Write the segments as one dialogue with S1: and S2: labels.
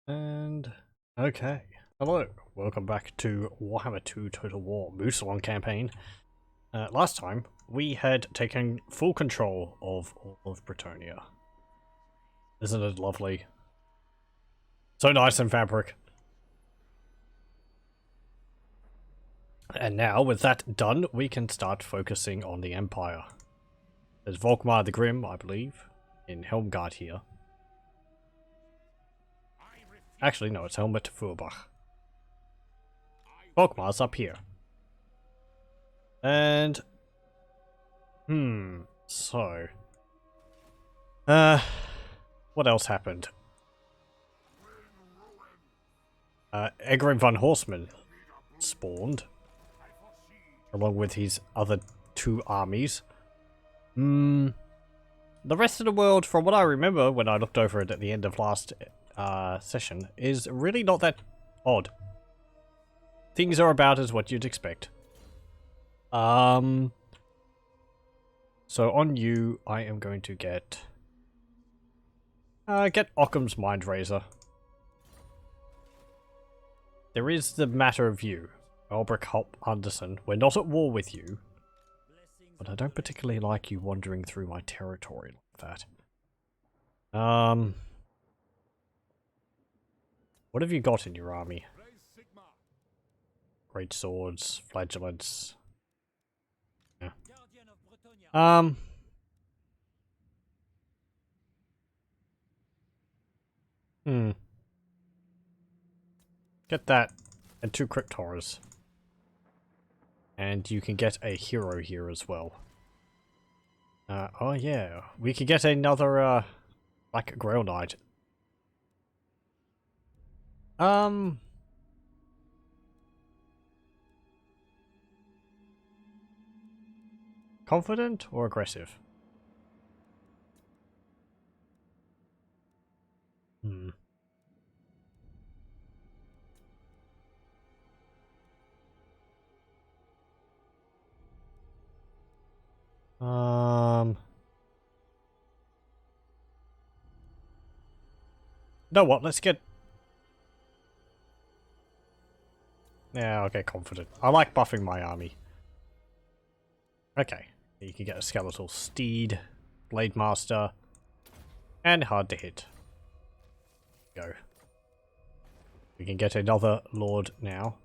S1: And okay, hello, welcome back to Warhammer 2 Total War Mousillon campaign. Last time we had taken full control of all of Bretonnia. Isn't it lovely? So nice in fabric. And now with that done, we can start focusing on the Empire. There's Volkmar the Grim, I believe, in Helmgart here. Actually, no, it's Helmut Furbach. Volkmar's up here. And... so... what else happened? Egrim von Horseman spawned, along with his other two armies. The rest of the world, from what I remember when I looked over it at the end of last session, is really not that odd. Things are about as what you'd expect. So on you, I am going to get Occam's Mind Razor. There is the matter of you, Albrecht Hop Anderson. We're not at war with you, but I don't particularly like you wandering through my territory like that. What have you got in your army? Great swords, flagellants. Yeah. Get that, and 2 Cryptors. And you can get a hero here as well. Oh yeah, we could get another, like, Grail Knight. Confident or aggressive? No, what? Let's get... Yeah, I'll get confident. I like buffing my army. Okay. You can get a skeletal steed, blade master, and hard to hit. Go. We can get another lord now.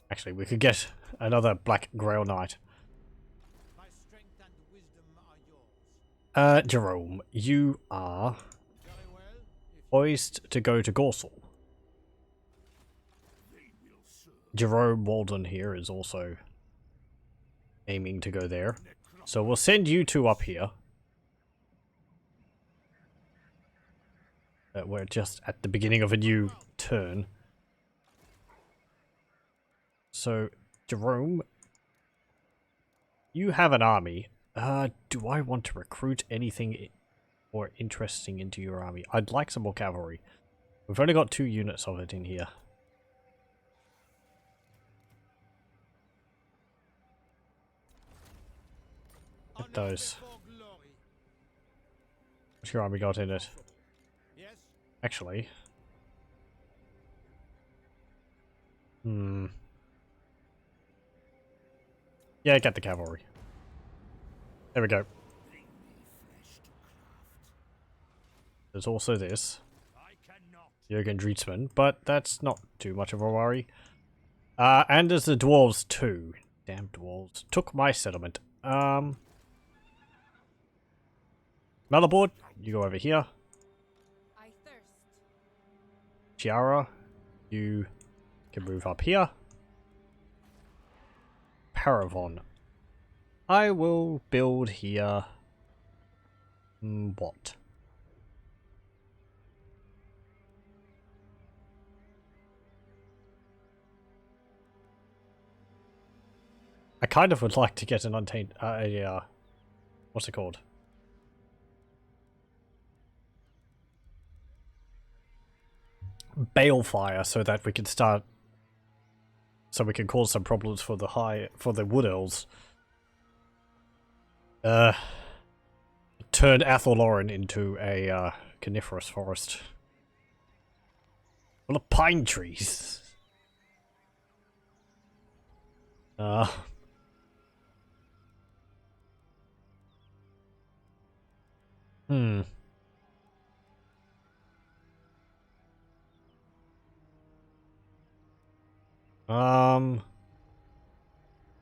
S1: Actually, we could get another black grail knight.
S2: My strength and wisdom are yours.
S1: Jerome, you are
S2: Very well.
S1: poised to go to Gorsel. Jerome Walden here is also aiming to go there. So we'll send you two up here. We're just at the beginning of a new turn. So, Jerome, you have an army. Do I want to recruit anything more interesting into your army? I'd like some more cavalry. We've only got 2 units of it in here. Get those. What's your army got in it?
S2: Yes.
S1: Actually. Yeah, get the cavalry. There we go. There's also this. Jürgen Drietzmann, but that's not too much of a worry. And there's the dwarves too. Damn dwarves. Took my settlement. Malabord, you go over here.
S3: I thirst.
S1: Chiara, you can move up here. Paravon. I will build here. What? I kind of would like to get an untamed, what's it called? Balefire, so that we can start, so we can cause some problems for the wood elves. Turn Athel Lauren into a coniferous forest. full of pine trees. Uh. Hmm.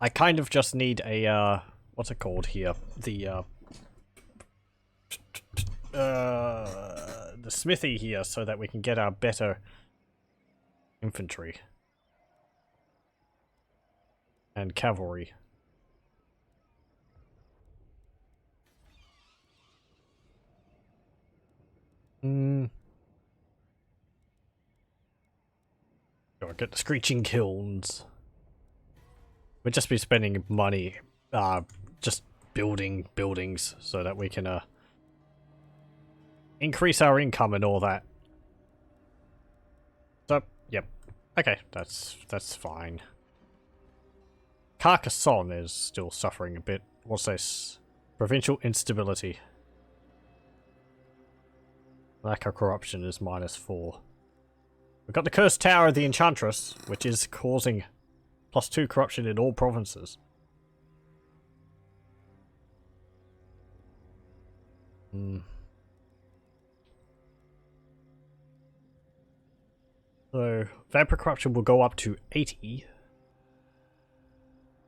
S1: I kind of just need a, what's it called here? The smithy here so that we can get our better infantry. And cavalry. Hmm. Sure, get the screeching kilns. We'll just be spending money, just building buildings so that we can, increase our income and all that. So, yep. Okay, that's fine. Carcassonne is still suffering a bit. What's this? Provincial instability. Lack of corruption is -4. We've got the Cursed Tower of the Enchantress, which is causing +2 corruption in all provinces. So, vampire corruption will go up to 80.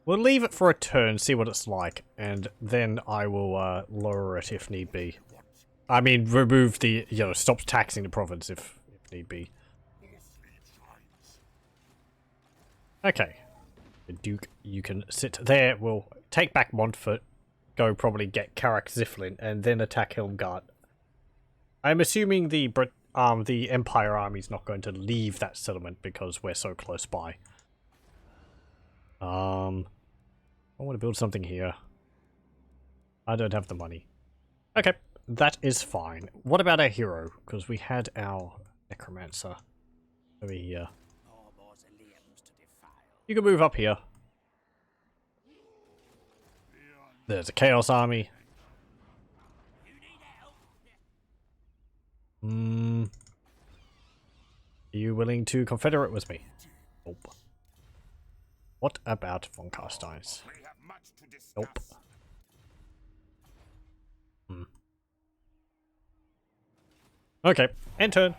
S1: We'll leave it for a turn, see what it's like, and then I will lower it if need be. I mean, remove the, stop taxing the province if need be. Okay. The Duke, you can sit there. We'll take back Montfort, go probably get Karak Ziflin, and then attack Helmgart. I'm assuming the Empire Army's not going to leave that settlement because we're so close by. I want to build something here. I don't have the money. Okay, that is fine. What about our hero? Because we had our necromancer over here. You can move up here. There's a Chaos Army. Are you willing to confederate with me? Nope. What about von Carsteins? Nope. Okay, end turn.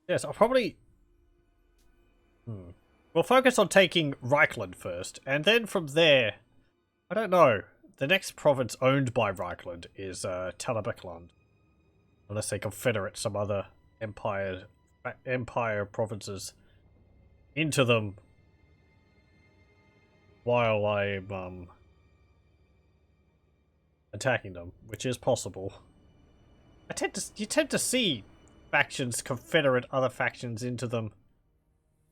S1: Yes, I'll probably... We'll focus on taking Reichland first, and then from there... I don't know. The next province owned by Reichland is Talabecland. Unless they confederate some other empire provinces into them while I'm attacking them, which is possible. You tend to see factions confederate other factions into them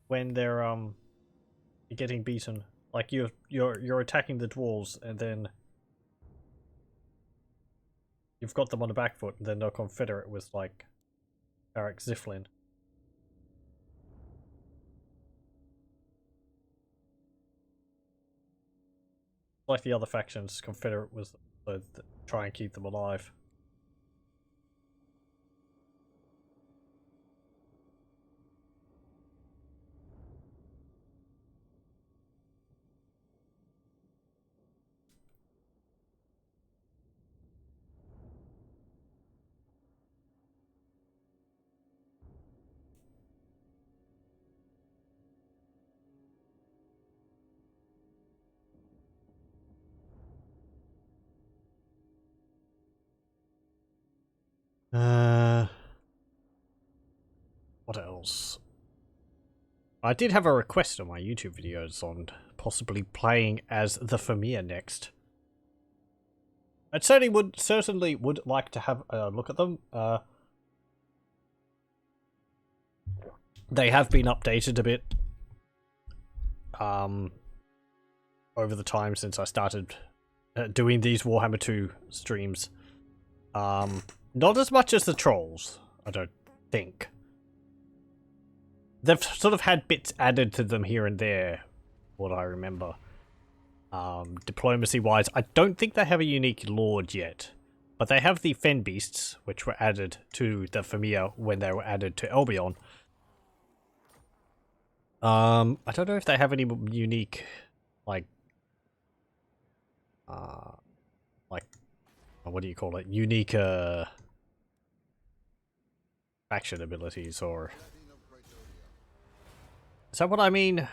S1: when they're getting beaten. Like you're attacking the dwarves and then you've got them on the back foot and then they'll confederate with like Karak Ziflin. Like the other factions confederate with them, so try and keep them alive. What else? I did have a request on my YouTube videos on possibly playing as the Famir next. I certainly would like to have a look at them. They have been updated a bit over the time since I started doing these Warhammer 2 streams. Not as much as the trolls. I don't think. They've sort of had bits added to them here and there, what I remember. Diplomacy-wise, I don't think they have a unique lord yet. But they have the Fen Beasts, which were added to the Famir when they were added to Albion. I don't know if they have any unique, like, what do you call it? Unique, faction abilities, or... Is that what I mean?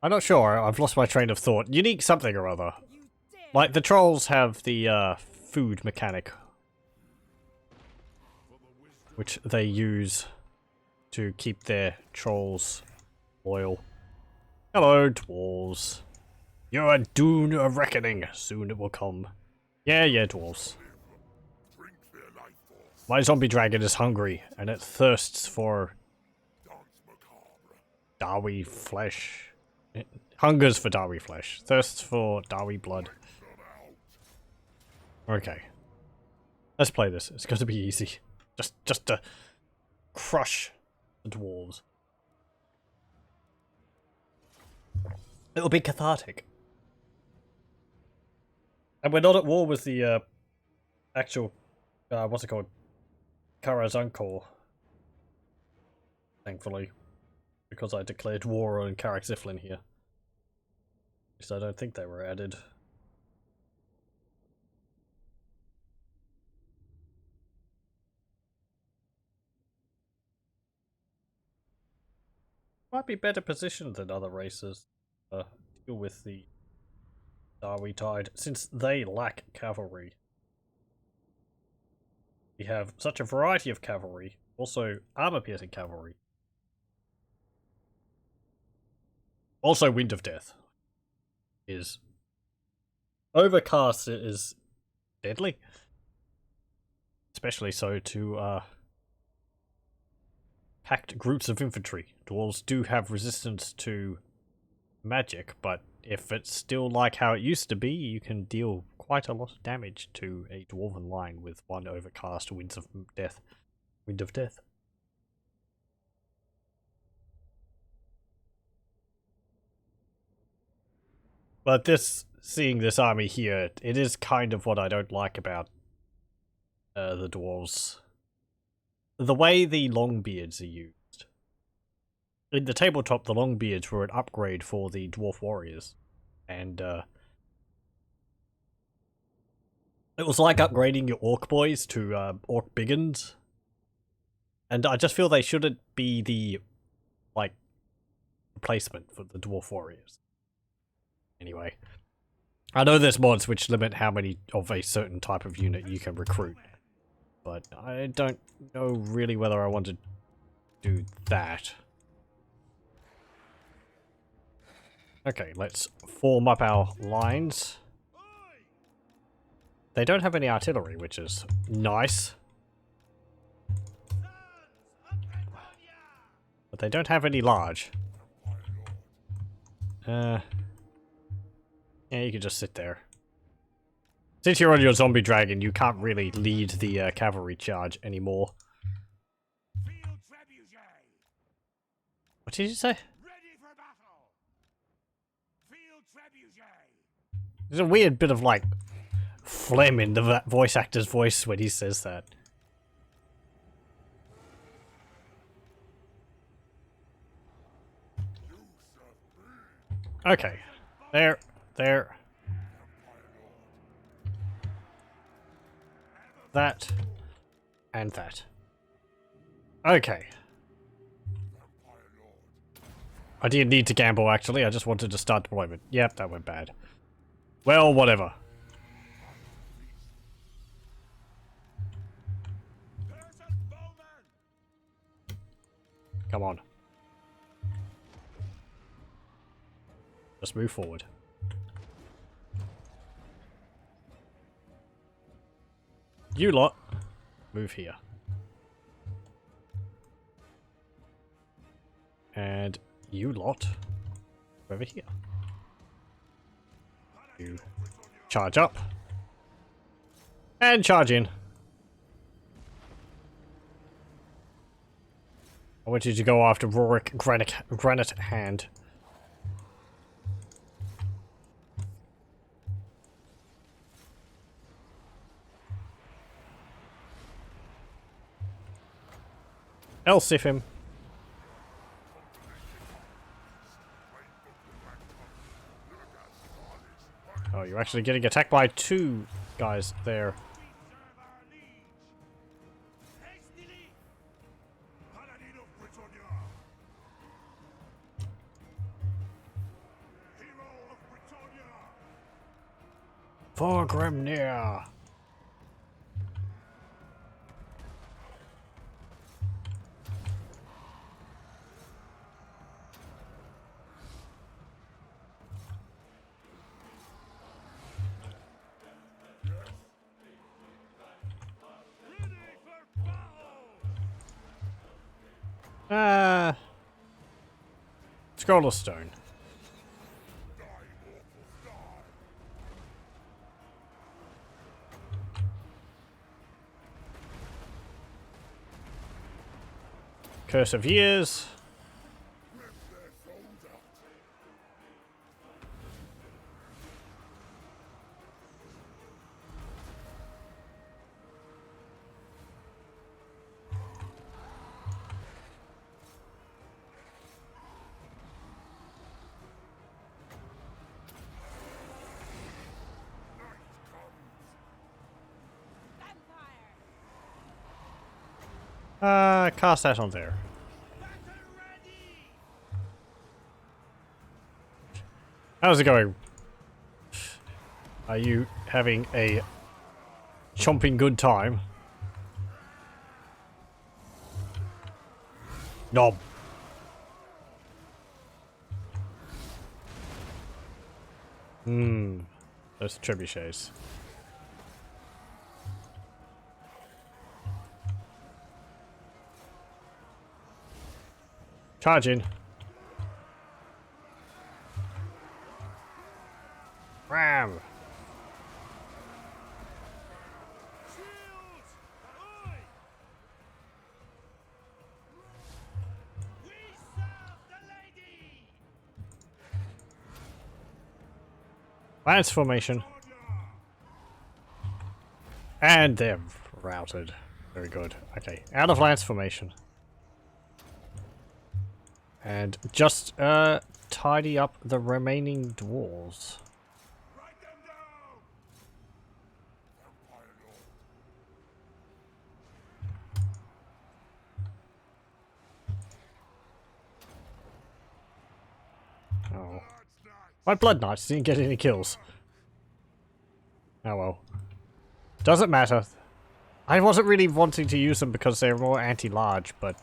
S1: I'm not sure. I've lost my train of thought. Unique something or other. Like, the trolls have the, food mechanic, which they use to keep their trolls loyal. Hello, dwarves. Your doom of reckoning. Soon it will come. Yeah, dwarves. My zombie dragon is hungry, and it thirsts for Dawi flesh. It hungers for Dawi flesh. Thirsts for Dawi blood. Okay. Let's play this. It's going to be easy. Just to crush the dwarves. It'll be cathartic. And we're not at war with the actual what's it called? Karazankor. Thankfully. Because I declared war on Karak-Ziflin here. At least I don't think they were added. Might be better positioned than other races to deal with the Dawi Tide, since they lack cavalry. We have such a variety of cavalry, also armor-piercing cavalry. Also, Wind of Death is overcast. It is deadly, especially so to packed groups of infantry. Dwarves do have resistance to magic, but if it's still like how it used to be, you can deal quite a lot of damage to a dwarven line with one overcast Wind of Death. Wind of Death. But seeing this army here, it is kind of what I don't like about the dwarves. The way the Longbeards are used. In the tabletop, the Longbeards were an upgrade for the dwarf warriors. And it was like upgrading your orc boys to orc biggins. And I just feel they shouldn't be the, like, replacement for the dwarf warriors. Anyway, I know there's mods which limit how many of a certain type of unit you can recruit, but I don't know really whether I want to do that. Okay, let's form up our lines. They don't have any artillery, which is nice. But they don't have any large. Yeah, you can just sit there. Since you're on your zombie dragon, you can't really lead the cavalry charge anymore. What did you say?
S2: Ready for battle. Field trebuchet.
S1: There's a weird bit of, like, phlegm in the voice actor's voice when he says that. Okay. There. That. And that. Okay. I didn't need to gamble, actually. I just wanted to start deployment. Yep, that went bad. Well, whatever. Come on. Just move forward. You lot, move here. And you lot, over here. You charge up. And charge in. I want you to go after Rorik Granite Hand. Elsif him. Oh, you're actually getting attacked by two guys there.
S2: Serve our liege. Hastily. Paladin of Britannia. Hero of Britannia.
S1: For Grimnir.
S2: Ready for battle.
S1: Scroll of Stone. Curse of Years.
S3: Vampire.
S1: Cast that on there.
S2: Battle ready.
S1: How's it going? Are you having a chomping good time? Knob. Those trebuchets. Charge in. Ram.
S2: Shields. Oi. We serve the lady.
S1: Lance formation. And they're routed. Very good. Okay, out of lance formation. And just tidy up the remaining dwarves.
S2: Write them down.
S1: Oh. My Blood Knights didn't get any kills. Oh well. Doesn't matter. I wasn't really wanting to use them because they're more anti-large, but...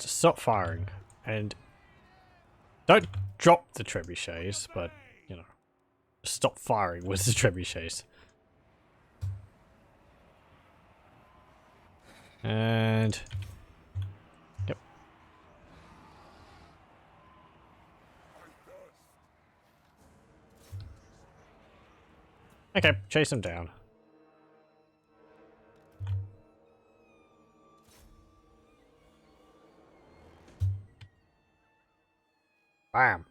S1: stop firing. And... don't drop the trebuchets, but, you know... stop firing with the trebuchets. And... yep. Okay, chase him down. Bam.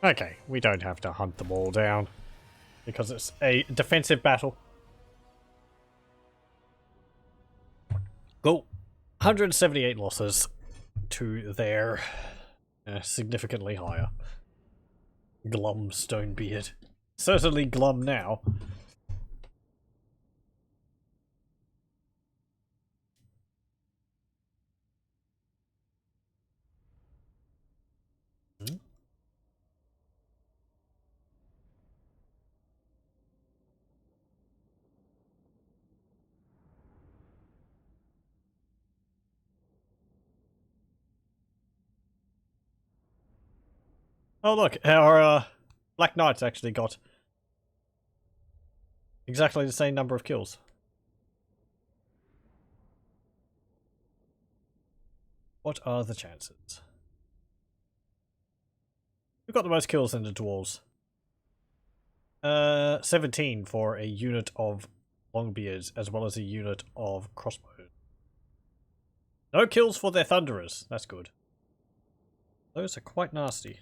S1: Okay, we don't have to hunt them all down because it's a defensive battle. Go. 178 losses to their significantly higher. Glum Stonebeard. Certainly glum now. Oh look, our Black Knights actually got Exactly the same number of kills. What are the chances? Who got the most kills in the dwarves? 17 for a unit of longbeards as well as a unit of crossbows. No kills for their thunderers. That's good. Those are quite nasty.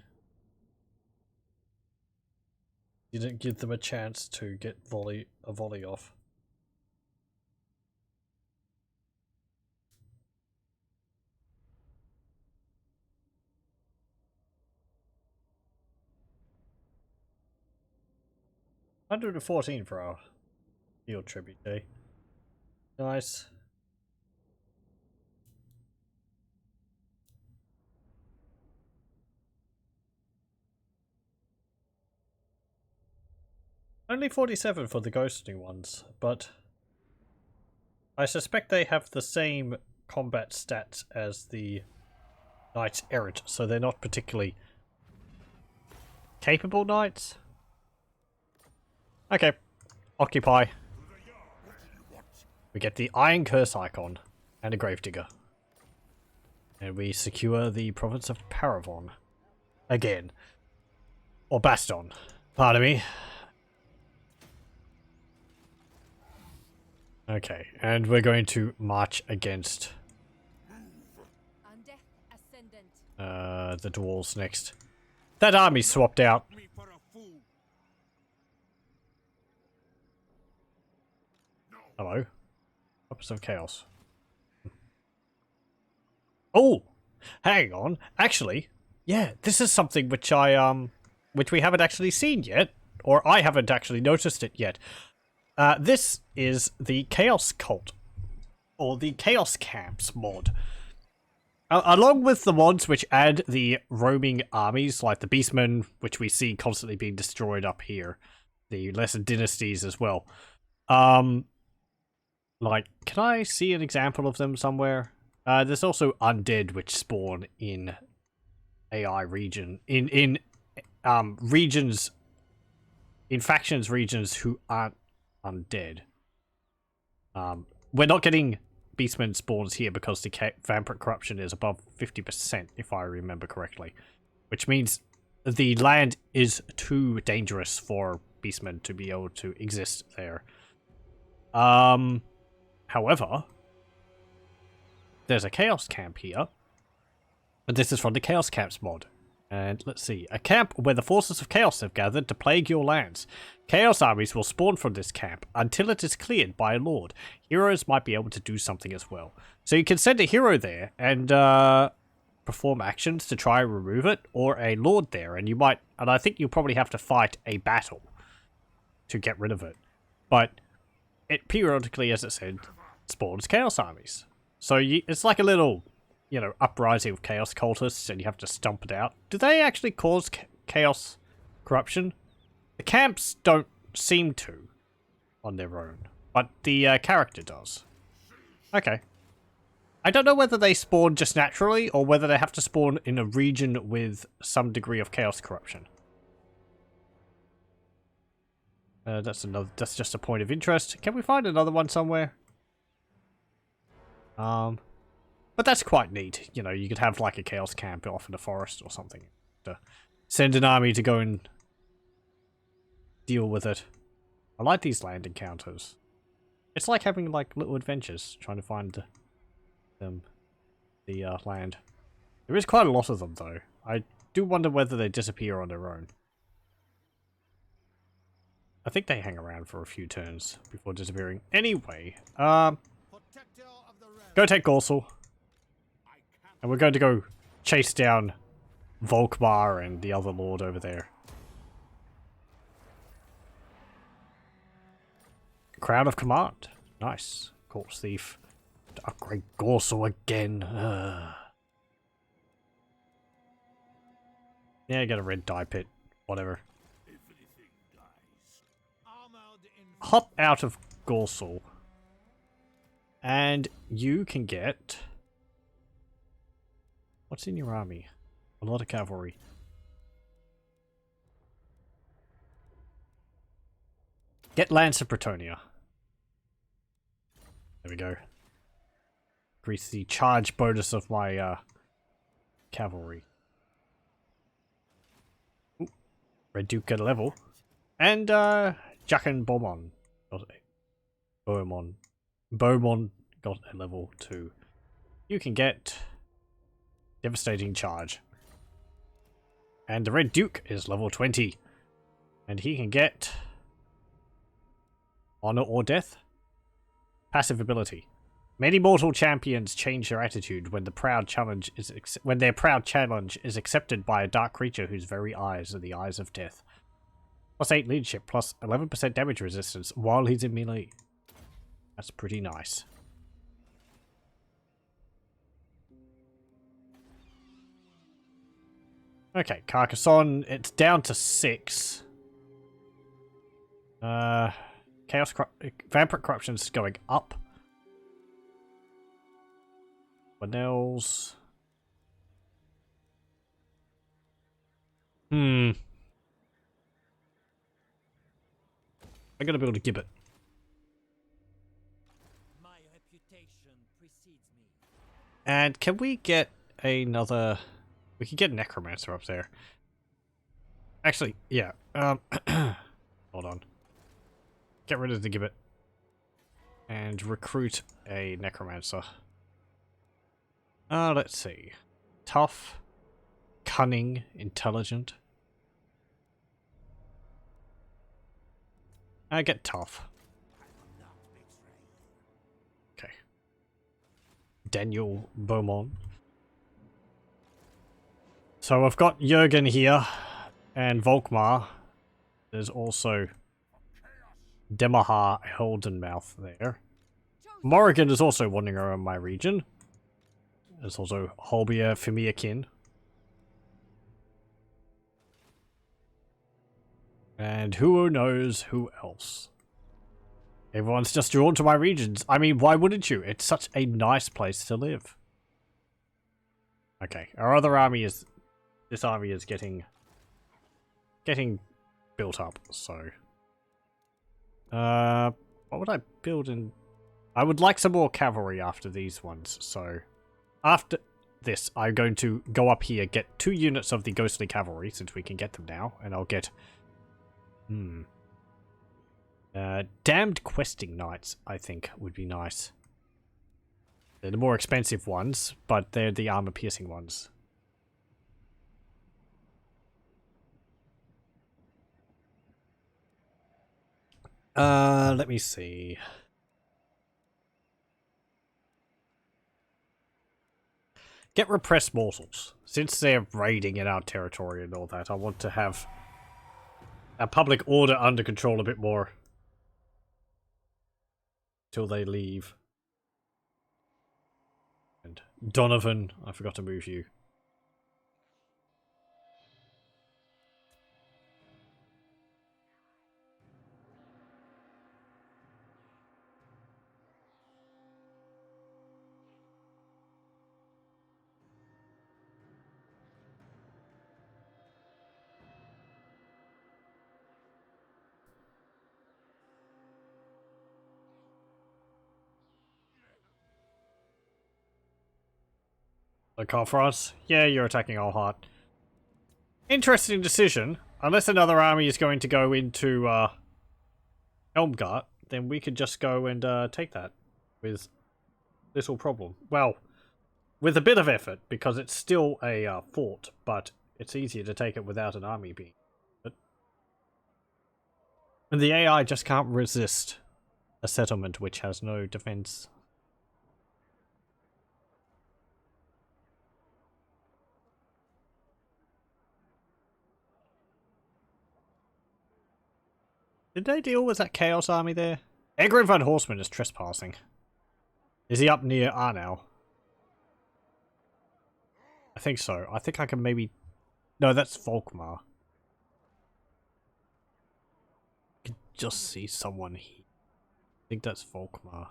S1: You didn't give them a chance to get a volley off. $114 for our field tribute day. Nice. Only 47 for the ghosting ones, but I suspect they have the same combat stats as the Knights Errant, so they're not particularly capable knights. Okay, occupy. We get the Iron Curse icon and a Gravedigger. And we secure the province of Paravon. Again. Or Baston. Pardon me. Okay, and we're going to march against the dwarves next. That army swapped out. Hello. Weapons of Chaos. Oh! Hang on. Actually, yeah, this is something which which we haven't actually seen yet. Or I haven't actually noticed it yet. This is the Chaos Cult. Or the Chaos Camps mod. Along with the mods which add the roaming armies, like the Beastmen, which we see constantly being destroyed up here. The lesser dynasties as well. Like, can I see an example of them somewhere? There's also undead which spawn in AI region in regions, in factions regions who aren't undead. We're not getting beastmen spawns here because the vampiric corruption is above 50%, if I remember correctly, which means the land is too dangerous for beastmen to be able to exist there. However, there's a chaos camp here, and this is from the Chaos Camps mod. And let's see, a camp where the forces of chaos have gathered to plague your lands. Chaos armies will spawn from this camp until it is cleared by a lord. Heroes might be able to do something as well. So you can send a hero there and perform actions to try and remove it, or a lord there, and I think you'll probably have to fight a battle to get rid of it. But it periodically, as it said, spawns chaos armies. So it's like a little, you know, uprising of chaos cultists, and you have to stomp it out. Do they actually cause chaos corruption? The camps don't seem to on their own, but the character does. Okay. I don't know whether they spawn just naturally, or whether they have to spawn in a region with some degree of chaos corruption. That's just a point of interest. Can we find another one somewhere? But that's quite neat. You know, you could have like a chaos camp off in the forest or something. To send an army to go and deal with it. I like these land encounters. It's like having like little adventures trying to find the land. There is quite a lot of them though. I do wonder whether they disappear on their own. I think they hang around for a few turns before disappearing. Anyway, go take Gorsel. And we're going to go chase down Volkmar and the other lord over there. Crown of Command. Nice. Corpse Thief. To upgrade Gorsel again. Yeah, get a red dye pit. Whatever. Hop out of Gorsel. And you can get... What's in your army? A lot of cavalry. Get Lancer Pretonia. There we go. Increase the charge bonus of my cavalry. Ooh, Red Duke get a level. And Jack and Beaumont. Beaumont got a level 2. You can get Devastating Charge. And the Red Duke is level 20. And he can get Honor or Death. Passive ability. Many mortal champions change their attitude when their proud challenge is accepted by a dark creature whose very eyes are the eyes of death. Plus 8 leadership, plus 11% damage resistance while he's in melee. That's pretty nice. Okay, Carcassonne, it's down to 6. Vampire Corruption's going up. What else? I'm gonna build a gibbet.
S2: My reputation precedes me.
S1: And can we get another... We can get a necromancer up there. Actually, yeah. Hold on. Get rid of the gibbet. And recruit a necromancer. Let's see. Tough. Cunning. Intelligent. I get tough. Okay. Daniel Beaumont. So I've got Jurgen here, and Volkmar. There's also Demahar Heldenmouth there. Morrigan is also wandering around my region. There's also Holbeer Fimiakin. And who knows who else? Everyone's just drawn to my regions. I mean, why wouldn't you? It's such a nice place to live. Okay, our other army is... This army is getting built up, so... what would I build in... I would like some more cavalry after these ones, so... After this, I'm going to go up here, get 2 units of the ghostly cavalry, since we can get them now, and I'll get... Damned questing knights, I think, would be nice. They're the more expensive ones, but they're the armor-piercing ones. Let me see. Get repressed mortals. Since they're raiding in our territory and all that, I want to have our public order under control a bit more. Till they leave. And Donovan, I forgot to move you. The call for us? Yeah, you're attacking all hot. Interesting decision. Unless another army is going to go into Helmgart, then we could just go and take that with little problem. Well, with a bit of effort, because it's still a fort, but it's easier to take it without an army being. And the AI just can't resist a settlement which has no defense. Did they deal with that Chaos army there? Egrin von Horseman is trespassing. Is he up near Arnau? I think so. I think I can maybe... No, that's Volkmar. I can just see someone here. I think that's Volkmar.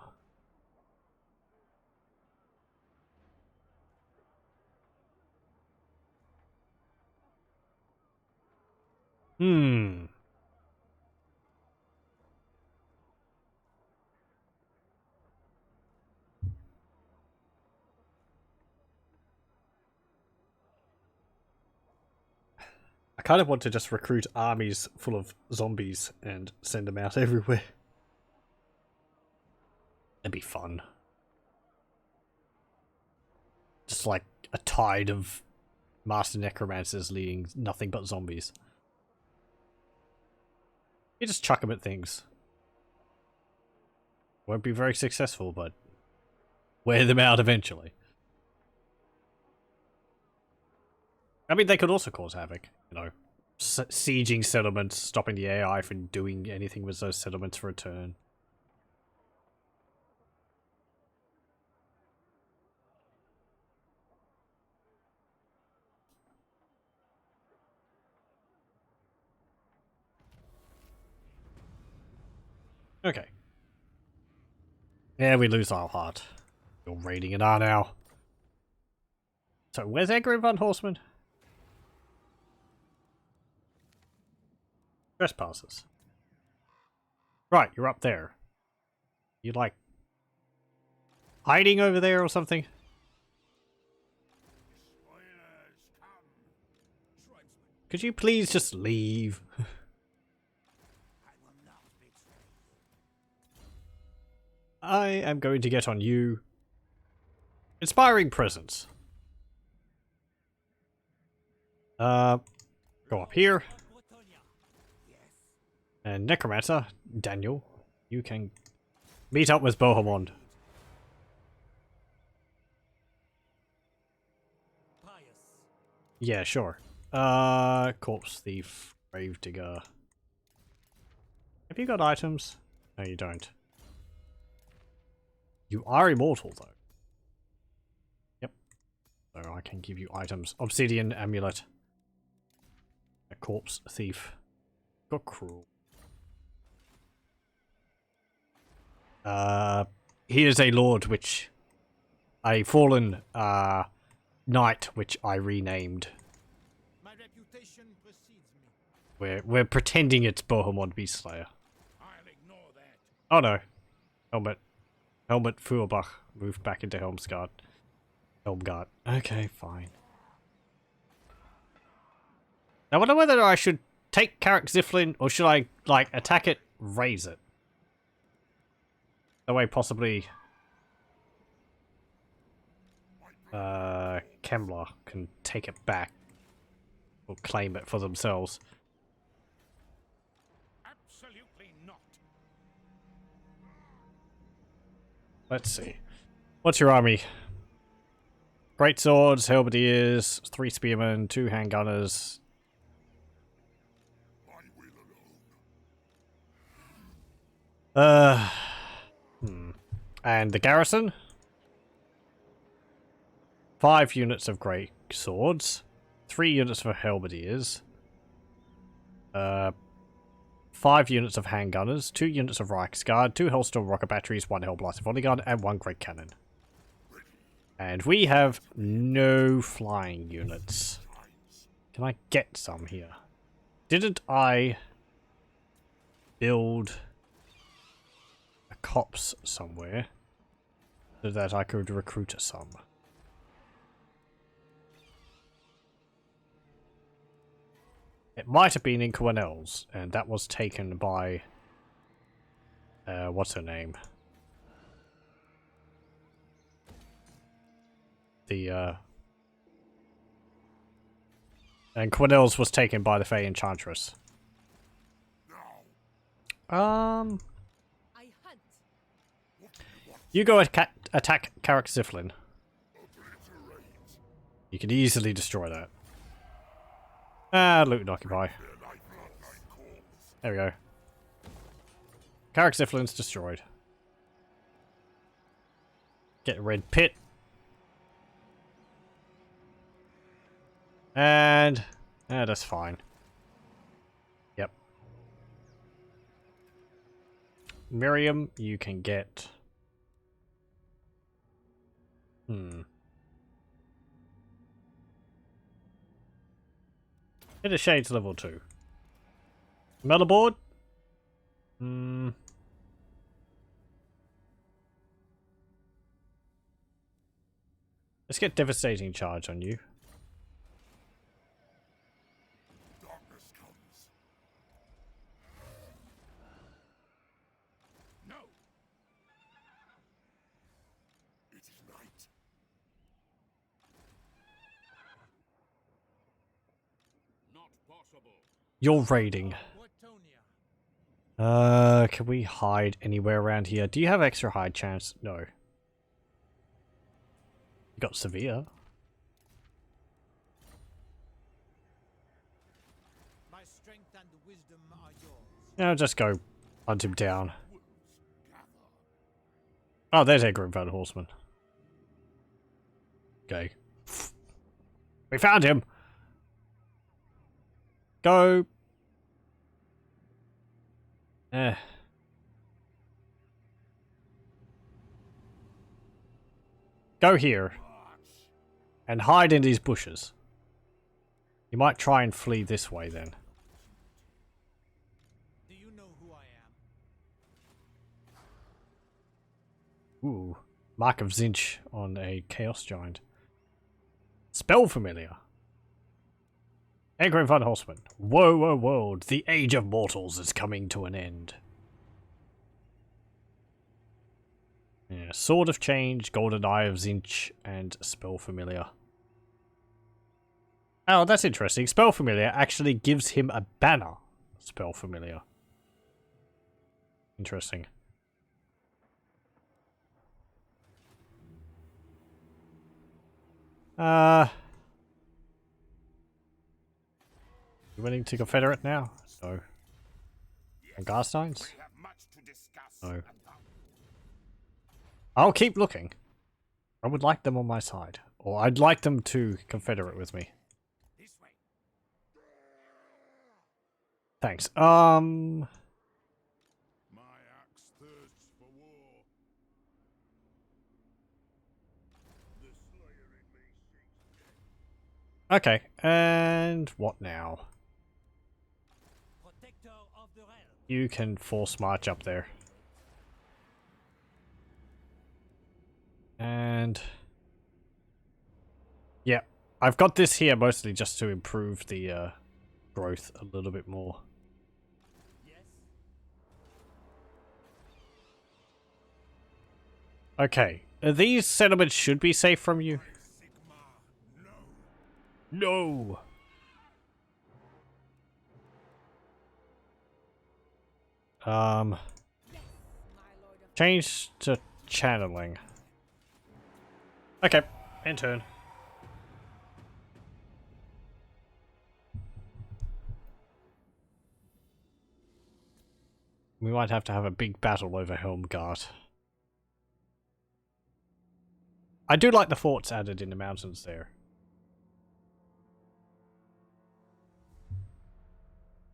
S1: kind of want to just recruit armies full of zombies and send them out everywhere. That'd be fun. Just like a tide of master necromancers leading nothing but zombies. You just chuck them at things. Won't be very successful, but wear them out eventually. I mean, they could also cause havoc, you know. Sieging settlements, stopping the AI from doing anything with those settlements for a turn. Okay. Yeah, we lose our heart. You're raiding an R now. So, where's Egrin von Horseman? Trespassers. Right, you're up there. You like hiding over there or something? Could you please just leave? I am going to get on you. Inspiring presence. Go up here. And Necromancer, Daniel, you can meet up with Bohemond. Yeah, sure. Corpse Thief, Gravedigger. Have you got items? No, you don't. You are immortal, though. Yep. So I can give you items. Obsidian Amulet. A Corpse Thief. Got Cruel. He is a lord which... a fallen, knight which I renamed.
S2: My reputation precedes me.
S1: We're pretending it's Bohemond Beastslayer.
S2: I'll ignore that.
S1: Oh no. Helmut Feuerbach moved back into Helmgart. Okay, fine. I wonder whether I should take Karak Ziflin or should I, like, attack it, raise it? That way possibly... Kemler can take it back. Or claim it for themselves.
S2: Absolutely not.
S1: Let's see. What's your army? Great swords, halberdiers, 3 spearmen, 2 handgunners. And the garrison? 5 units of great swords, 3 units for halberdiers, 5 units of handgunners, 2 units of Reichsguard, 2 Hellstorm rocket batteries, 1 Hellblaster volley gun, and 1 great cannon. And we have no flying units. Can I get some here? Didn't I build a copse somewhere so that I could recruit some? It might have been in Cornell's, and that was taken by... what's her name? And Cornell's was taken by the Fey Enchantress.
S2: I hunt.
S1: You go attack Karak Ziflin. You can easily destroy that. Loot and occupy. There we go. Karak Ziflin's destroyed. Get red pit. And... that's fine. Yep. Miriam, you can get... Hit a Shades level 2. Motherboard? Let's get Devastating Charge on you. You're raiding.
S2: Watonia.
S1: Can we hide anywhere around here? Do you have extra hide chance? No. You got severe.
S2: My strength and wisdom are yours.
S1: I'll just go hunt him down. Oh, there's Egrim Van Horseman. Okay. We found him! Go! Go here. And hide in these bushes. You might try and flee this way then.
S2: Do you know who I am?
S1: Ooh. Mark of Zinch on a Chaos Giant. Spell familiar. Egrim Van Horseman. Woe, woe, world. The age of mortals is coming to an end. Yeah, Sword of Change, Golden Eye of Zinch, and Spell Familiar. Oh, that's interesting. Spell Familiar actually gives him a banner. Spell Familiar. Interesting. You willing to Confederate now? No. And Garsteins? No. I'll keep looking. I would like them on my side. Or I'd like them to Confederate with me. Thanks.
S2: My axe thirsts for war. The slayer in me seeks death.
S1: Okay, and what now?
S2: Protector of the realm.
S1: You can force march up there. And yeah, I've got this here mostly just to improve the growth a little bit more.
S2: Yes.
S1: Okay, these settlements should be safe from you.
S2: Sigma.
S1: No!
S2: No.
S1: Change to channeling. Okay, in turn. We might have to have a big battle over Helmgart. I do like the forts added in the mountains there.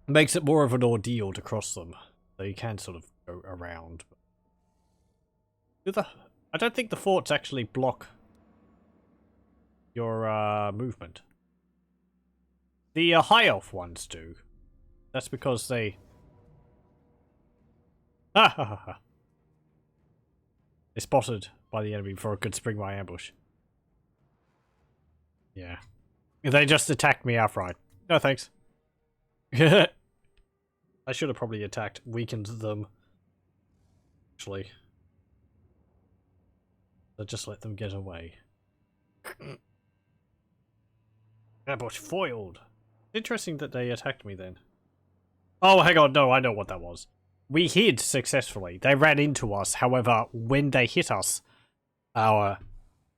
S1: Makes it more of an ordeal to cross them, so you can sort of go around. I don't think the forts actually block your movement. The high elf ones do. That's because they... Ha ha ha ha. They're spotted by the enemy before it could spring my ambush. Yeah. They just attacked me outright. No thanks. I should have probably attacked, weakened them. Actually. But just let them get away. Ambush foiled. Interesting that they attacked me then. Oh, hang on. No, I know what that was. We hid successfully. They ran into us. However, when they hit us,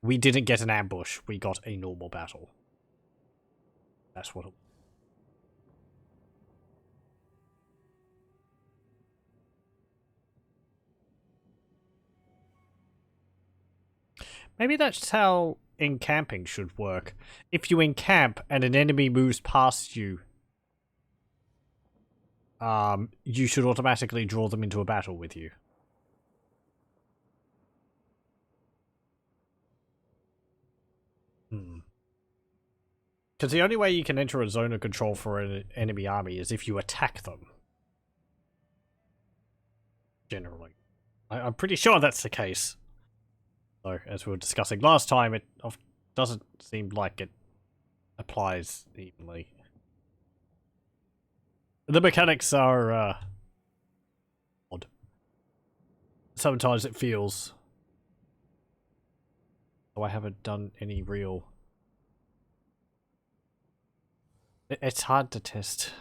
S1: we didn't get an ambush. We got a normal battle. That's what it was. Maybe that's how encamping should work. If you encamp and an enemy moves past you, you should automatically draw them into a battle with you. Because the only way you can enter a zone of control for an enemy army is if you attack them. Generally. I'm pretty sure that's the case. So, as we were discussing last time, it doesn't seem like it applies evenly. The mechanics are odd. Sometimes it feels... Oh, I haven't done any real... It's hard to test.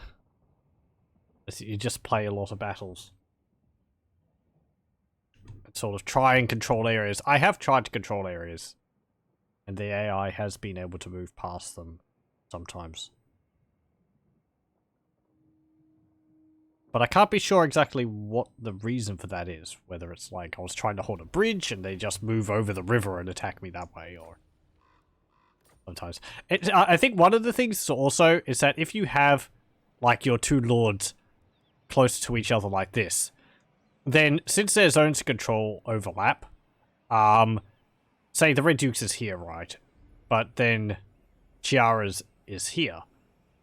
S1: You just play a lot of battles. Sort of try and control areas. I have tried to control areas. And the AI has been able to move past them sometimes. But I can't be sure exactly what the reason for that is. Whether it's like I was trying to hold a bridge and they just move over the river and attack me that way, or sometimes. I think one of the things also is that if you have like your two lords close to each other like this, then since their zones of control overlap, say the Red Duke's is here, right? But then Chiara's is here.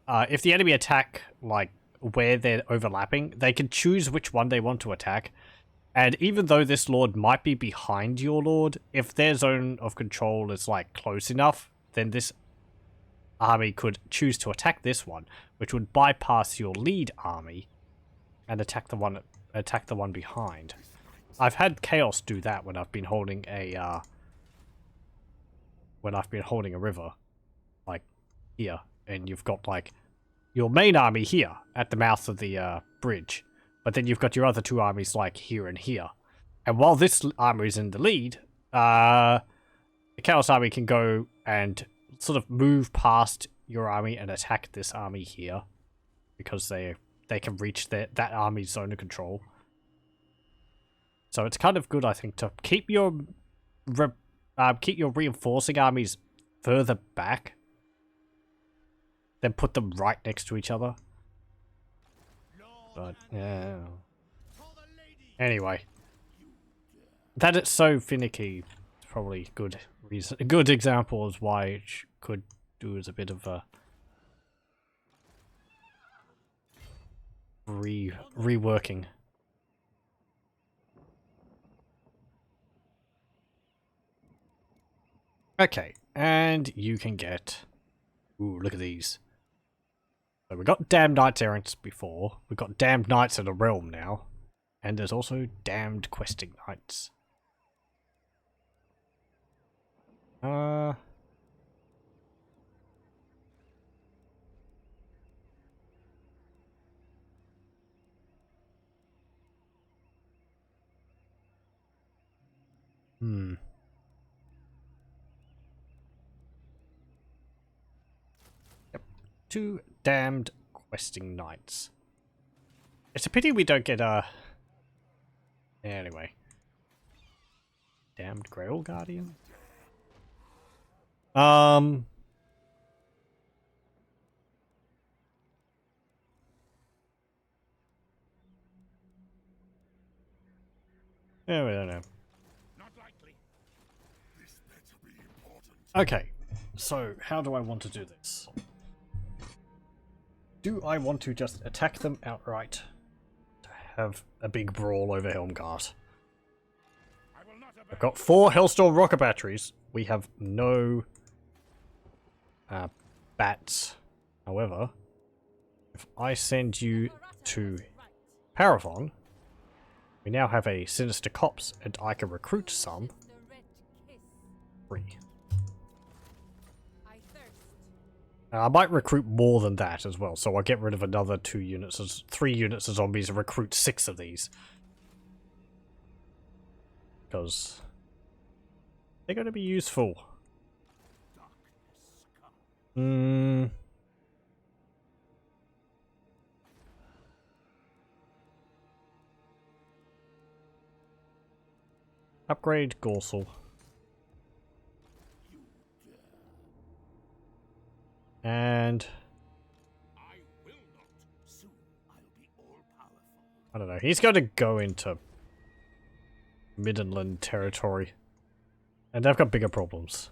S1: If the enemy attack like where they're overlapping, they can choose which one they want to attack. And even though this lord might be behind your lord, if their zone of control is like close enough, then this army could choose to attack this one, which would bypass your lead army and attack the one behind. I've had Chaos do that when I've been holding a river, like here, and you've got like your main army here at the mouth of the bridge, but then you've got your other two armies like here and here. And while this army is in the lead, the Chaos army can go and sort of move past your army and attack this army here, because they can reach that army's zone of control. So it's kind of good, I think, to keep your reinforcing armies further back, then put them right next to each other. But yeah. Anyway, that it's so finicky is probably a good reason, a good example of why it could do as a bit of a reworking. Okay, and you can get... Ooh, look at these. So we got damned knights errants before. We've got damned knights in a realm now. And there's also damned questing knights. Yep. 2 damned questing knights. It's a pity we don't get anyway. Damned Grail Guardian? Yeah, we don't know.
S2: Not likely.
S4: This better be important.
S1: Okay, so how do I want to do this? Do I want to just attack them outright? To have a big brawl over Helmgart?
S2: I will not
S1: I've got 4 Hellstorm rocket batteries. We have no bats. However, if I send you to Paravon, we now have a Sinister Cops, and I can recruit some. 3. I might recruit more than that as well, so I'll get rid of another 2 units, 3 units of zombies, and recruit 6 of these. Because they're going to be useful. Upgrade Gorsel. And
S2: I will not.
S4: Soon I'll be all powerful.
S1: I don't know. He's going to go into Midland territory, and they've got bigger problems.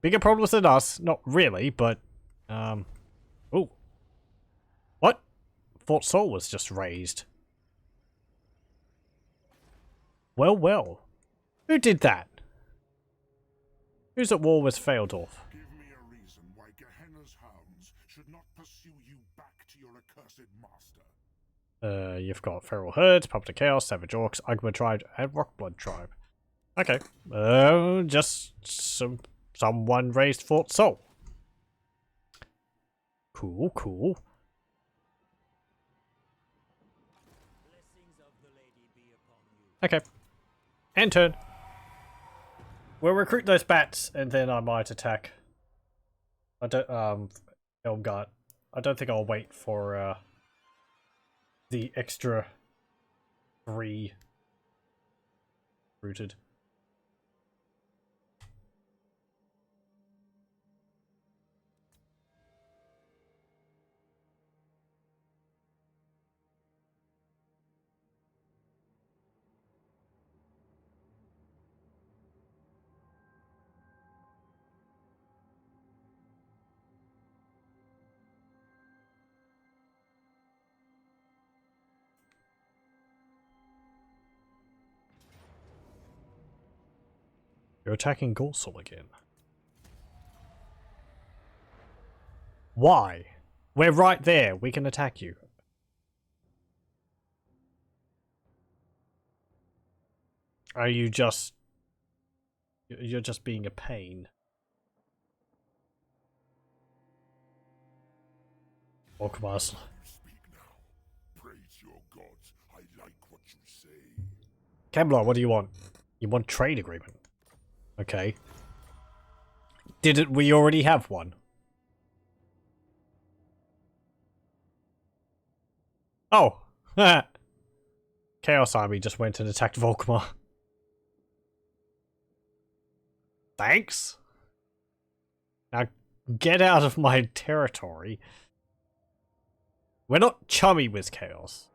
S1: Bigger problems than us. Not really, but oh, what? Fort Sol was just razed. Well, well. Who did that? Who's at war with Altdorf?
S4: Give me a reason why Gehenna's hounds should not pursue you back to your accursed master.
S1: You've got Feral Herds, Puppet Chaos, Savage Orcs, Ugma Tribe, and Rockblood Tribe. Okay. Just someone raised Fort Sol. Cool, cool. Okay. End turn. We'll recruit those bats, and then I might attack. I don't, Helmgart. I don't think I'll wait for, the extra 3 rooted. You're attacking Gorsel again. Why? We're right there. We can attack you. Are you just... You're just being a pain. Orkmas.
S4: Speak now. Praise your gods. I like what you say.
S1: Kevlar, what do you want? You want trade agreement? Okay. Didn't we already have one? Oh! Chaos Army just went and attacked Volkmar. Thanks? Now get out of my territory. We're not chummy with Chaos.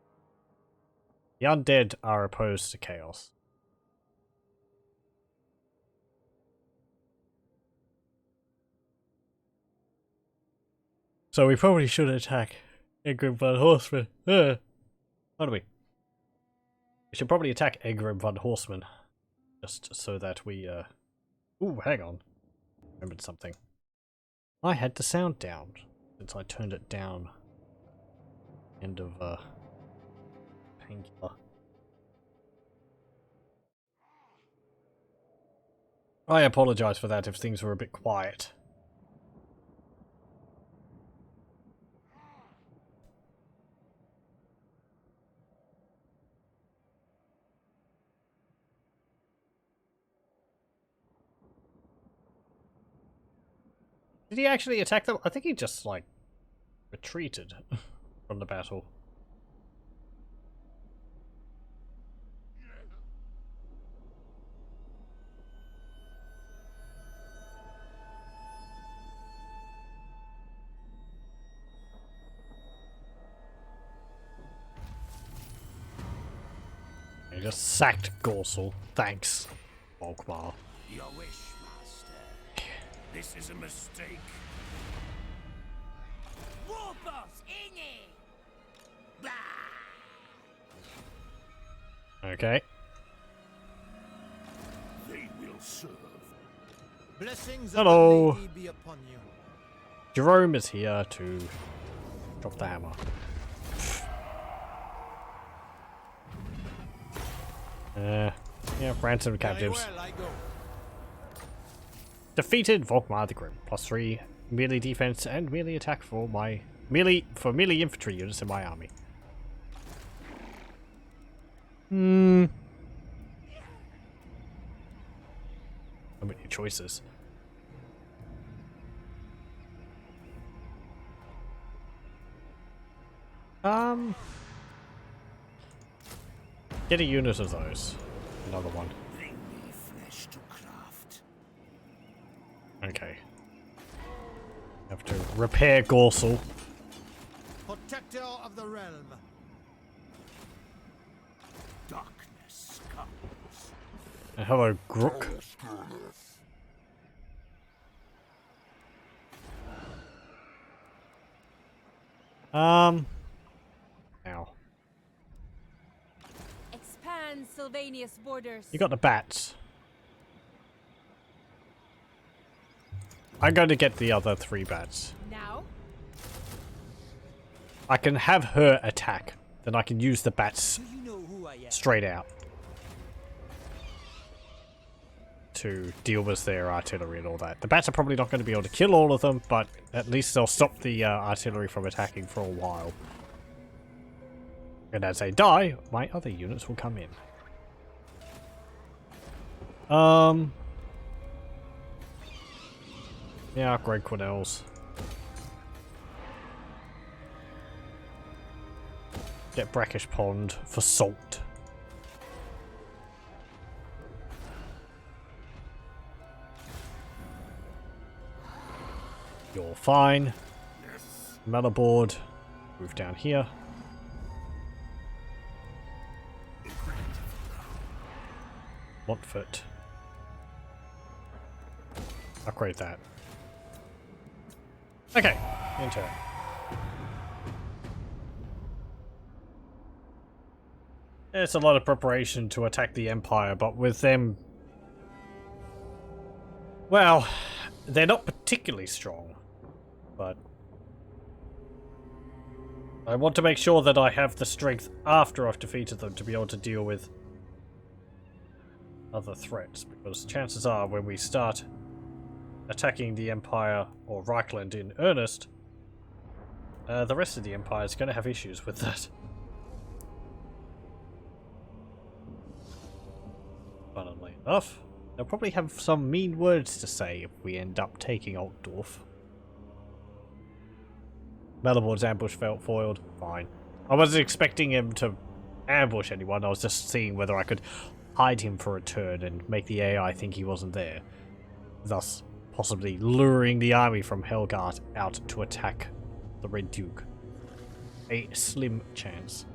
S1: The undead are opposed to Chaos. So we probably should attack Egrim von Horseman. What do we? We should probably attack Egrim von Horseman. Just so that we, Ooh, hang on. Remembered something. I had the sound down. Since I turned it down. End of, Painkiller. I apologize for that if things were a bit quiet. Did he actually attack them? I think he just, like, retreated from the battle. He just sacked Gorsel. Thanks, Volkmar.
S2: Your wish, master. This is a mistake. Warboss in it. Bah!
S1: Okay.
S4: They will serve.
S3: Blessings
S1: Hello.
S3: of the Lady be upon you.
S1: Jerome is here to drop the hammer. Yeah, ransom captives.
S3: Very well, I go.
S1: Defeated Volkmar the Grim. +3 melee defense and melee attack for my melee infantry units in my army. So many choices. Get a unit of those. Another one.
S2: Bring me flesh to craft.
S1: Okay. Have to repair Gorsel.
S3: Protector of the realm.
S2: Darkness comes.
S1: And hello, Grook. Ow.
S5: Expand Sylvania's borders.
S1: You got the bats. I'm going to get the other 3 bats.
S5: Now?
S1: I can have her attack. Then I can use the bats
S3: Do you know who I am?
S1: straight out. to deal with their artillery and all that. The bats are probably not going to be able to kill all of them, but at least they'll stop the artillery from attacking for a while. And as they die, my other units will come in. Yeah, upgrade Quinels. Get Brackish Pond for salt. You're fine. Motherboard. Move down here. Montfort. Upgrade that. Okay, in turn. It's a lot of preparation to attack the Empire, but with them... Well, they're not particularly strong, but... I want to make sure that I have the strength after I've defeated them to be able to deal with other threats, because chances are when we start attacking the Empire or Reichland in earnest, the rest of the Empire is going to have issues with that. Funnily enough, they'll probably have some mean words to say if we end up taking Altdorf. Motherboard's ambush felt foiled. Fine. I wasn't expecting him to ambush anyone, I was just seeing whether I could hide him for a turn and make the AI think he wasn't there. Thus, possibly luring the army from Helmgart out to attack the Red Duke. A slim chance.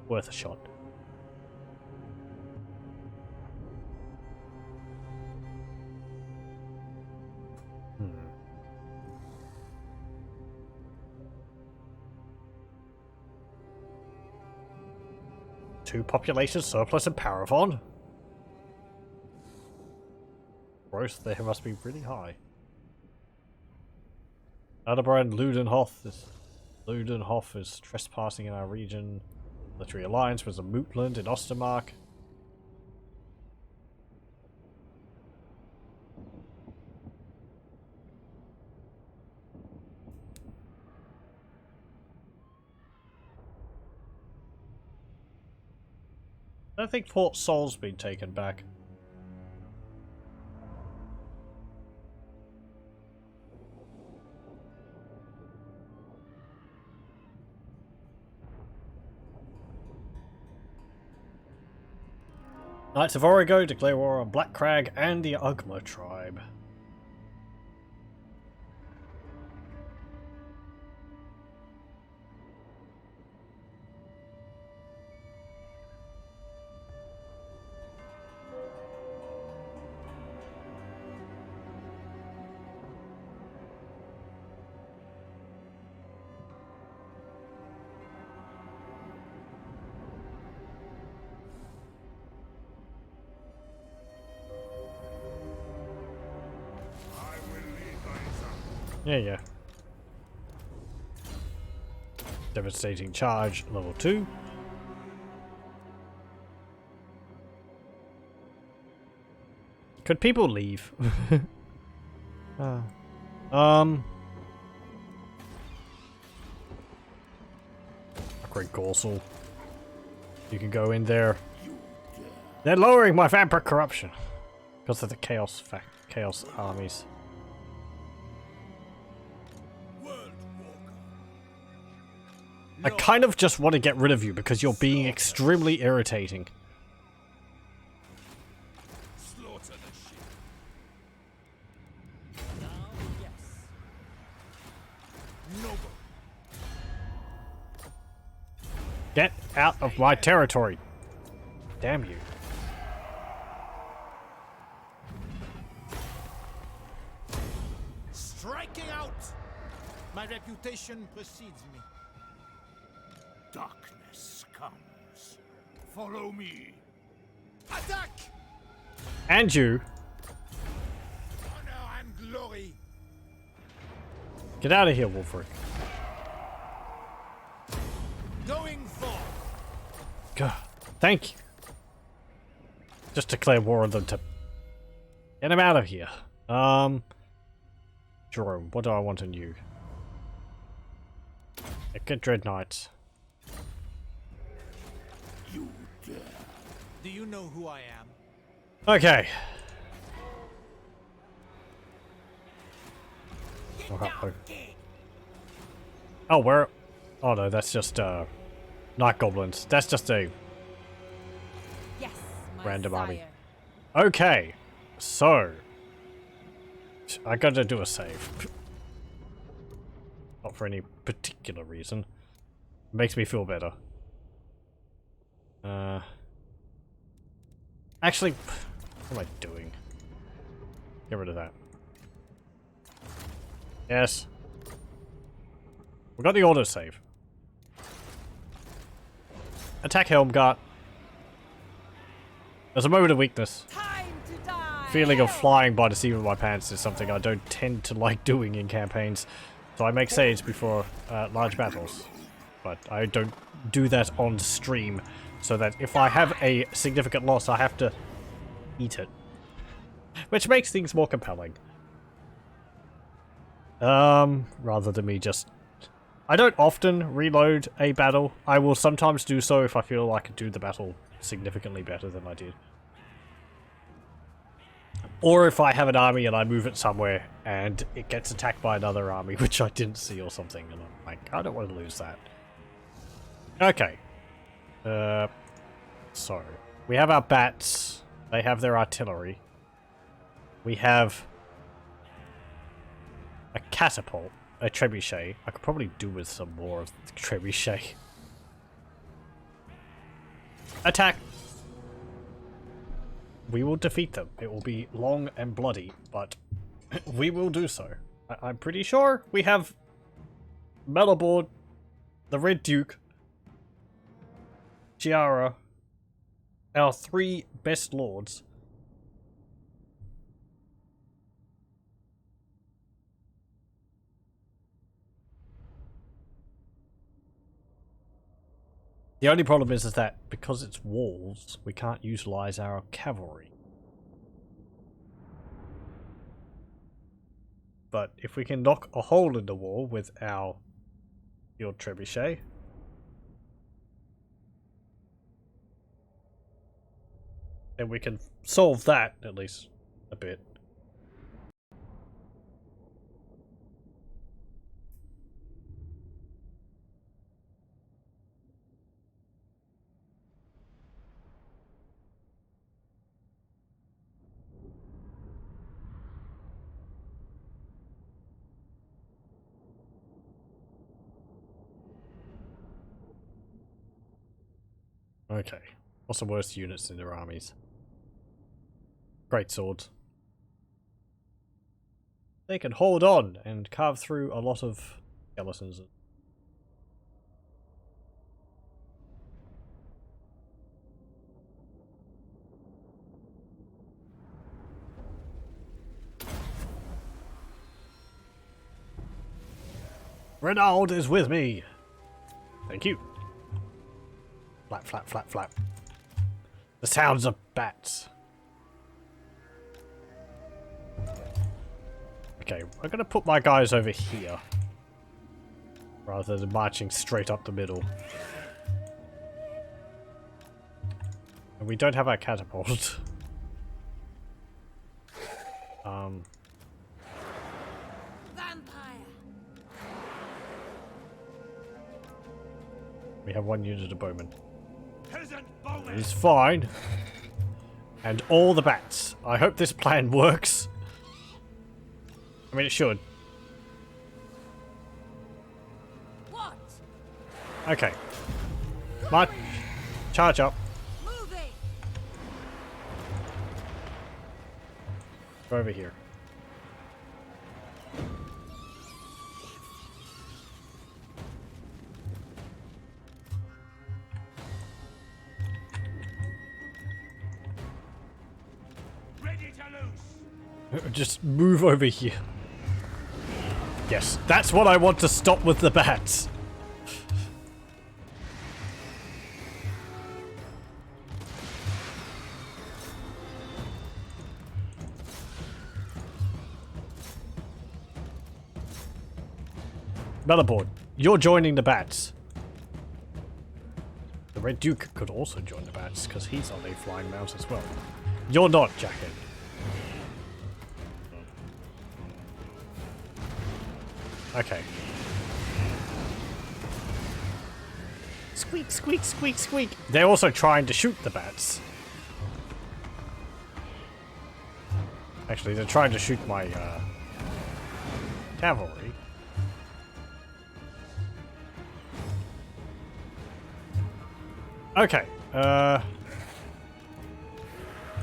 S1: Worth a shot. Two population surplus in Paravon. Growth there must be really high. Aldebrand Ludenhof is trespassing in our region. Military alliance with the Mootland in Ostermark. I don't think Fort Sol's been taken back. Knights of Origo declare war on Black Crag and the Ugma tribe. Yeah. Devastating charge, level 2. Could people leave? Upgrade Gorsel. You can go in there. They're lowering my vampire corruption because of the chaos armies. I kind of just want to get rid of you because you're being extremely irritating.
S2: Slaughter the ship.
S3: Now, yes. Noble.
S1: Get out of my territory. Damn you.
S3: Striking out! My reputation precedes me.
S2: Darkness comes. Follow me.
S3: Attack!
S1: And you.
S3: Honor and glory.
S1: Get out of here, Wolfric.
S3: Going forth.
S1: God. Thank you. Just declare war on them to get them out of here. Jerome, what do I want in you? Get Dread Knights.
S2: You dare.
S3: Do you know who I am?
S1: Okay. Oh, where? Oh no, that's just night goblins. That's just a
S5: Yes, my
S1: random army.
S5: sire.
S1: Okay. So I gotta do a save. Not for any particular reason. Makes me feel better. Actually, what am I doing? Get rid of that. Yes. We got the autosave. Attack Helmgart. There's a moment of weakness.
S5: Time to die.
S1: Feeling of flying by the seat of my pants is something I don't tend to like doing in campaigns. So I make saves before large battles. But I don't do that on stream. So that if I have a significant loss, I have to eat it. Which makes things more compelling. Rather than me just... I don't often reload a battle. I will sometimes do so if I feel I could do the battle significantly better than I did. Or if I have an army and I move it somewhere and it gets attacked by another army, which I didn't see or something, and I'm like, I don't want to lose that. Okay. So, we have our bats. They have their artillery. We have a catapult, a trebuchet. I could probably do with some more of the trebuchet. Attack! We will defeat them. It will be long and bloody, but we will do so. I'm pretty sure we have Mellorboard, the Red Duke, Giara, our 3 best lords. The only problem is that because it's walls, we can't utilize our cavalry. But if we can knock a hole in the wall with our field trebuchet, then we can solve that at least a bit. Okay. What's the worst units in their armies? Great swords. They can hold on and carve through a lot of skeletons. Renaud is with me. Thank you. Flap, flap, flap, flap. The sounds of bats. Okay, I'm gonna put my guys over here. Rather than marching straight up the middle. And we don't have our catapult.
S5: Vampire.
S1: We have 1 unit of bowmen.
S2: Peasant bowman.
S1: It's fine. And all the bats. I hope this plan works. I mean, it should.
S5: What?
S1: Okay. March. Charge up.
S5: Moving.
S1: Go over here.
S2: Ready to loose.
S1: Just move over here. Yes, that's what I want to stop with the bats. Mellorboard, you're joining the bats. The Red Duke could also join the bats because he's on a flying mount as well. You're not, Jacket. Okay. Squeak, squeak, squeak, squeak. They're also trying to shoot the bats. Actually, they're trying to shoot my cavalry. Okay.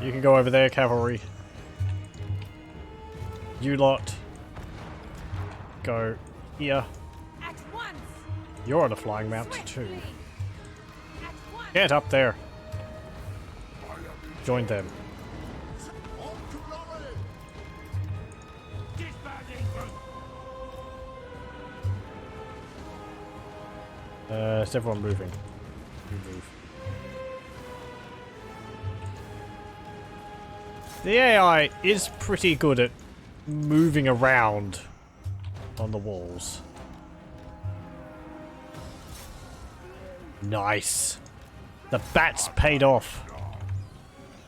S1: You can go over there, cavalry. You lot. Go here.
S5: At once.
S1: You're on a flying mount too.
S5: Swiftly. At once.
S1: Get up there. Join them. Is everyone moving? You move. The AI is pretty good at moving around on the walls. Nice. The bats paid off.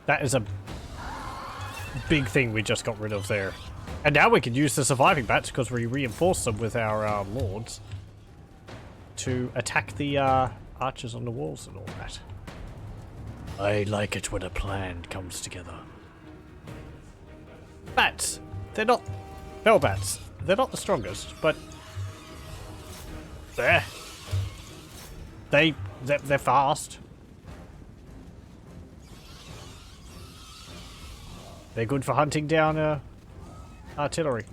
S1: That is a big thing we just got rid of there. And now we can use the surviving bats because we reinforced them with our lords to attack the archers on the walls and all that. I like it when a plan comes together. Bats. They're not... Bell bats. They're not the strongest, but... They're fast. They're good for hunting down artillery.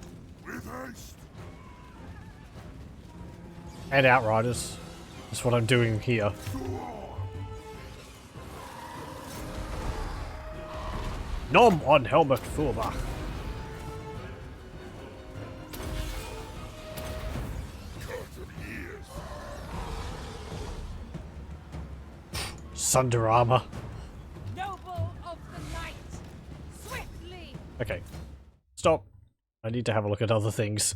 S1: And outriders. That's what I'm doing here. Nom on Helmgart Furbach. Sunder armor.
S5: Noble of the night. Swiftly.
S1: Okay. Stop. I need to have a look at other things.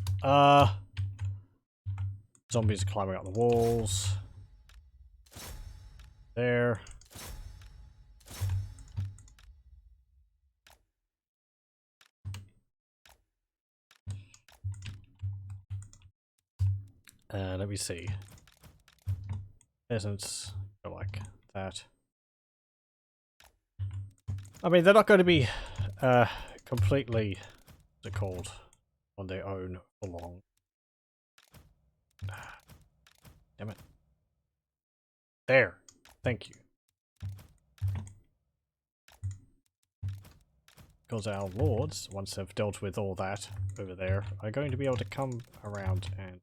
S1: Zombies are climbing up the walls. There. Let me see. Peasants go like that. I mean, they're not going to be completely, what's it called, on their own for long. Damn it. There. Thank you. Because our lords, once they've dealt with all that over there, are going to be able to come around and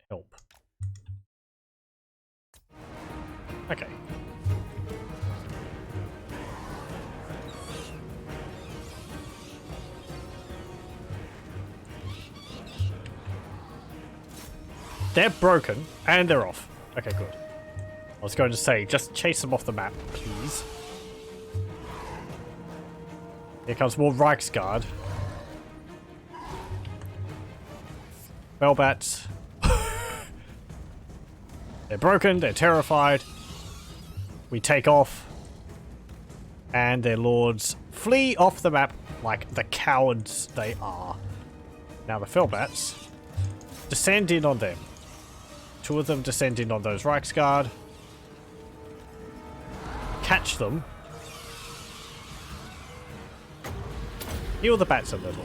S1: help. Okay. They're broken, and they're off. Okay, good. I was going to say, just chase them off the map, please. Here comes more Reichsguard. Bellbats. They're broken, they're terrified. We take off. And their lords flee off the map like the cowards they are. Now the Fellbats descend in on them. Two of them descend in on those Reichsguard. Catch them. Heal the bats a little.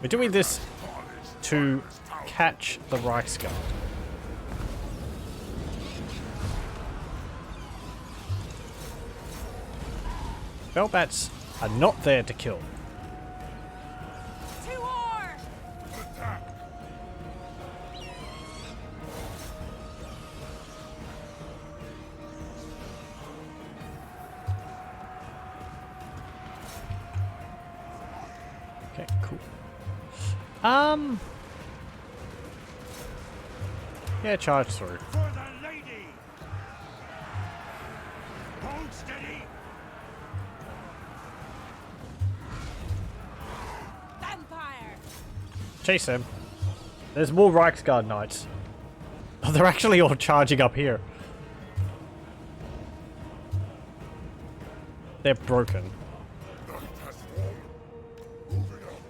S1: We're doing this to catch the Reichsguard. Bellbats are not there to kill.
S5: To war.
S1: Okay, cool. Yeah, charge through.
S2: For the lady! Hold steady!
S1: Chase him. There's more Reichsguard knights. Oh, they're actually all charging up here. They're broken.
S4: Night has fallen. Moving up.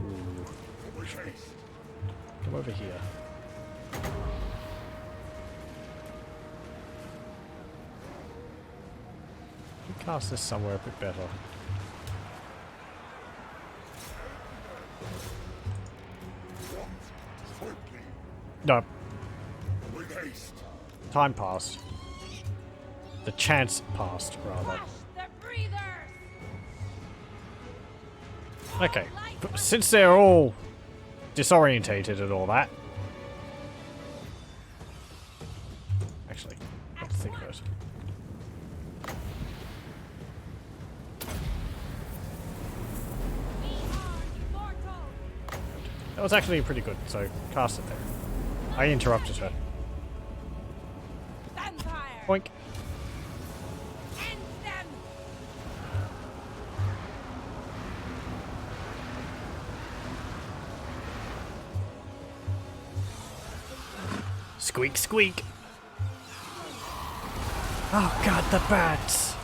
S1: Ooh.
S4: With haste.
S1: Come over here. We can cast this somewhere a bit better.
S4: Swiftly.
S1: No,
S4: With haste.
S1: time passed. The chance passed, rather.
S5: Crush the breathers.
S1: Okay, but since they're all disorientated and all that. Actually, let's think of it.
S5: We are immortal.
S1: That was actually pretty good, so cast it there. I interrupted her.
S5: Vampire.
S1: Boink.
S5: End them.
S1: Squeak, squeak. Oh god, the bats.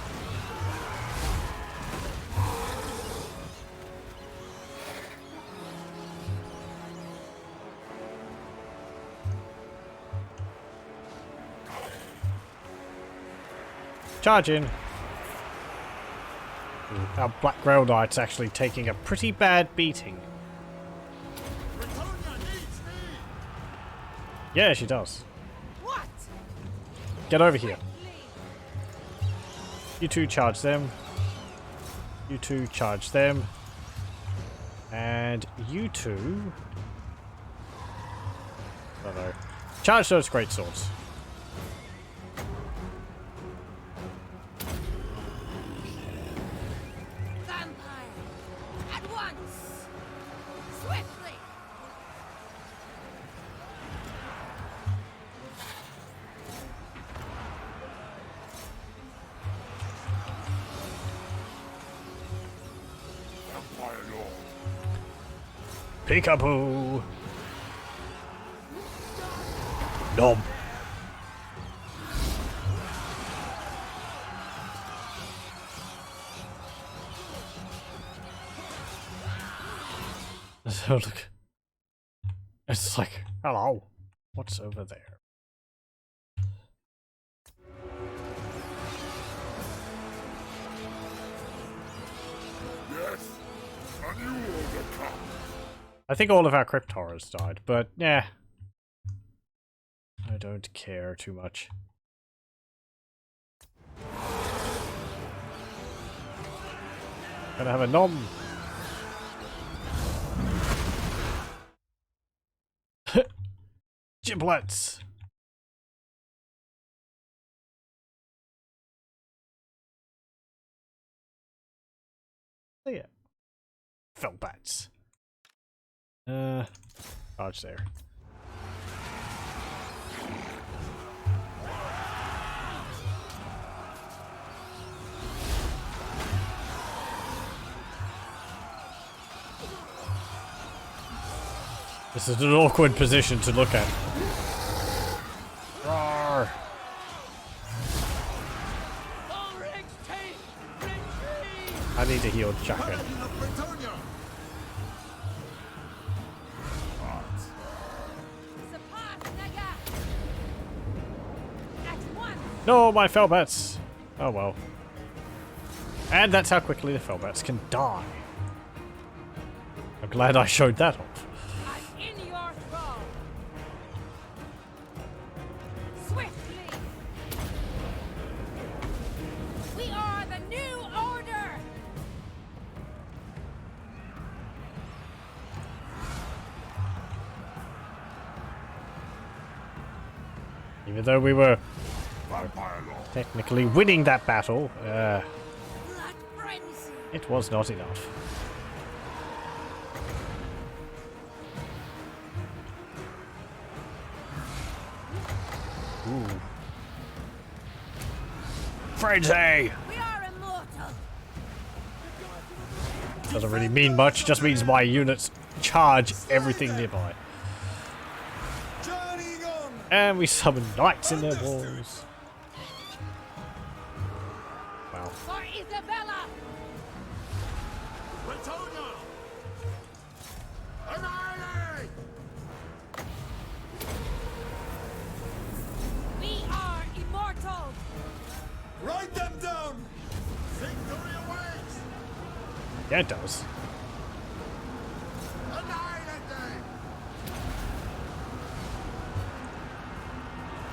S1: Charge in. Our Black Grail Knight's actually taking a pretty bad beating.
S3: Britonia needs me!
S1: Yeah, she does.
S5: What?
S1: Get over here.
S5: Lee.
S1: You two charge them. You two charge them. And you two... I don't know. Charge those great swords.
S5: Vampire. At once. Swiftly.
S4: Vampire Lord.
S1: Peekaboo! Nom. So look. It's like, hello. What's over there?
S4: Yes. A new order comes.
S1: I think all of our crypt horrors died, but yeah. I don't care too much. Gonna have a nom. Giblets. Oh yeah. Felt bats. Dodge there. This is an awkward position to look at. Roar. I need to heal Jacket.
S3: Paladin of Britonia!
S5: Sapatnaga. At once.
S1: No, my Felbats! Oh well. And that's how quickly the Felbats can die. I'm glad I showed that off.
S5: I'm in your thrall. Swiftly. We are the new order.
S1: Even though we were
S4: Vampire Lord.
S1: technically winning that battle,
S5: Blood frenzy.
S1: it was not enough. Ooh. Frenzy!
S5: We are immortal.
S1: Doesn't really mean much, just means my units charge everything nearby.
S3: Journeying on.
S1: And we summon knights in their walls. Wow.
S5: For Isabella!
S3: Bretonia! Annihilate!
S5: We are immortal!
S3: Write them down! Victory awaits!
S1: Yeah, it does.
S3: Annihilate them!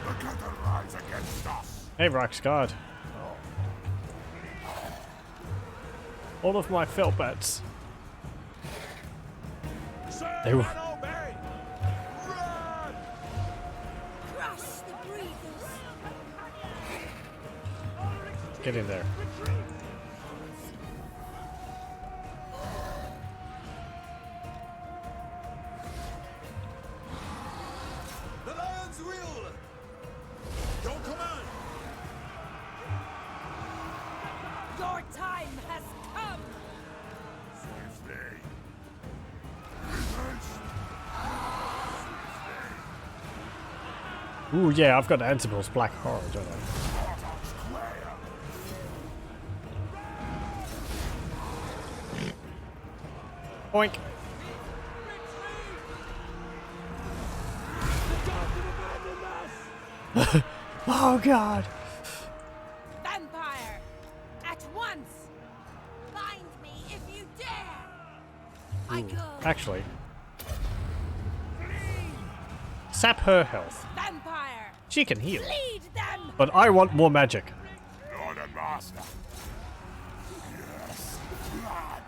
S4: The curtain rise against us.
S1: Hey, Roxguard. All of my felt bats. They were.
S3: Obey! Run!
S5: Crush the breathers!
S1: Get in there.
S3: The lion's will! Your command!
S5: Your time has come!
S4: Swiftly. Reverse.
S1: Ooh, yeah, I've got Ansibel's Black Horror, don't I? Oink. Oh god.
S5: Vampire! At once! Find me if you dare! I go!
S1: Actually. Sap her health.
S5: Vampire!
S1: She can heal.
S5: Lead them!
S1: But I want more magic.
S4: Lord and Master. Yes. Blood.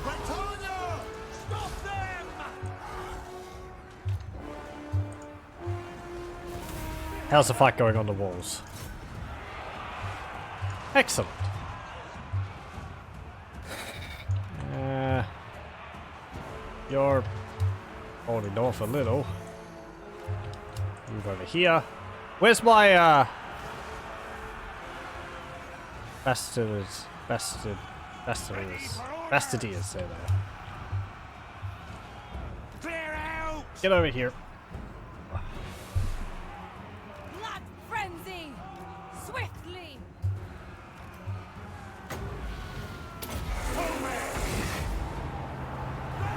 S3: Bretonia! Stop them!
S1: How's the fight going on the walls? Excellent. You're holding off a little. Move over here. Where's my bastardias? Bastardias, there they are.
S3: Clear out!
S1: Get over here.
S5: Blood frenzy! Swiftly!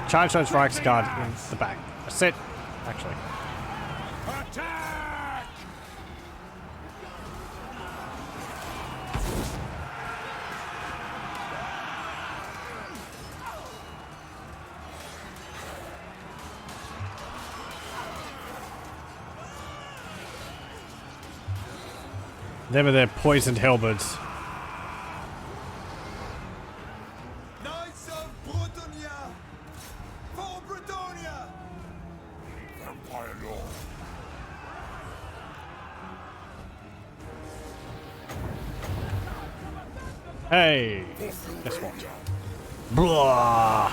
S1: Charge those Reichsguard in the back. That's it. Actually.
S3: Attack!
S1: Them and their poisoned halberds.
S3: Knights of Bretonia! For Bretonia!
S4: Vampire Lord.
S1: Hey! Guess what? Blah!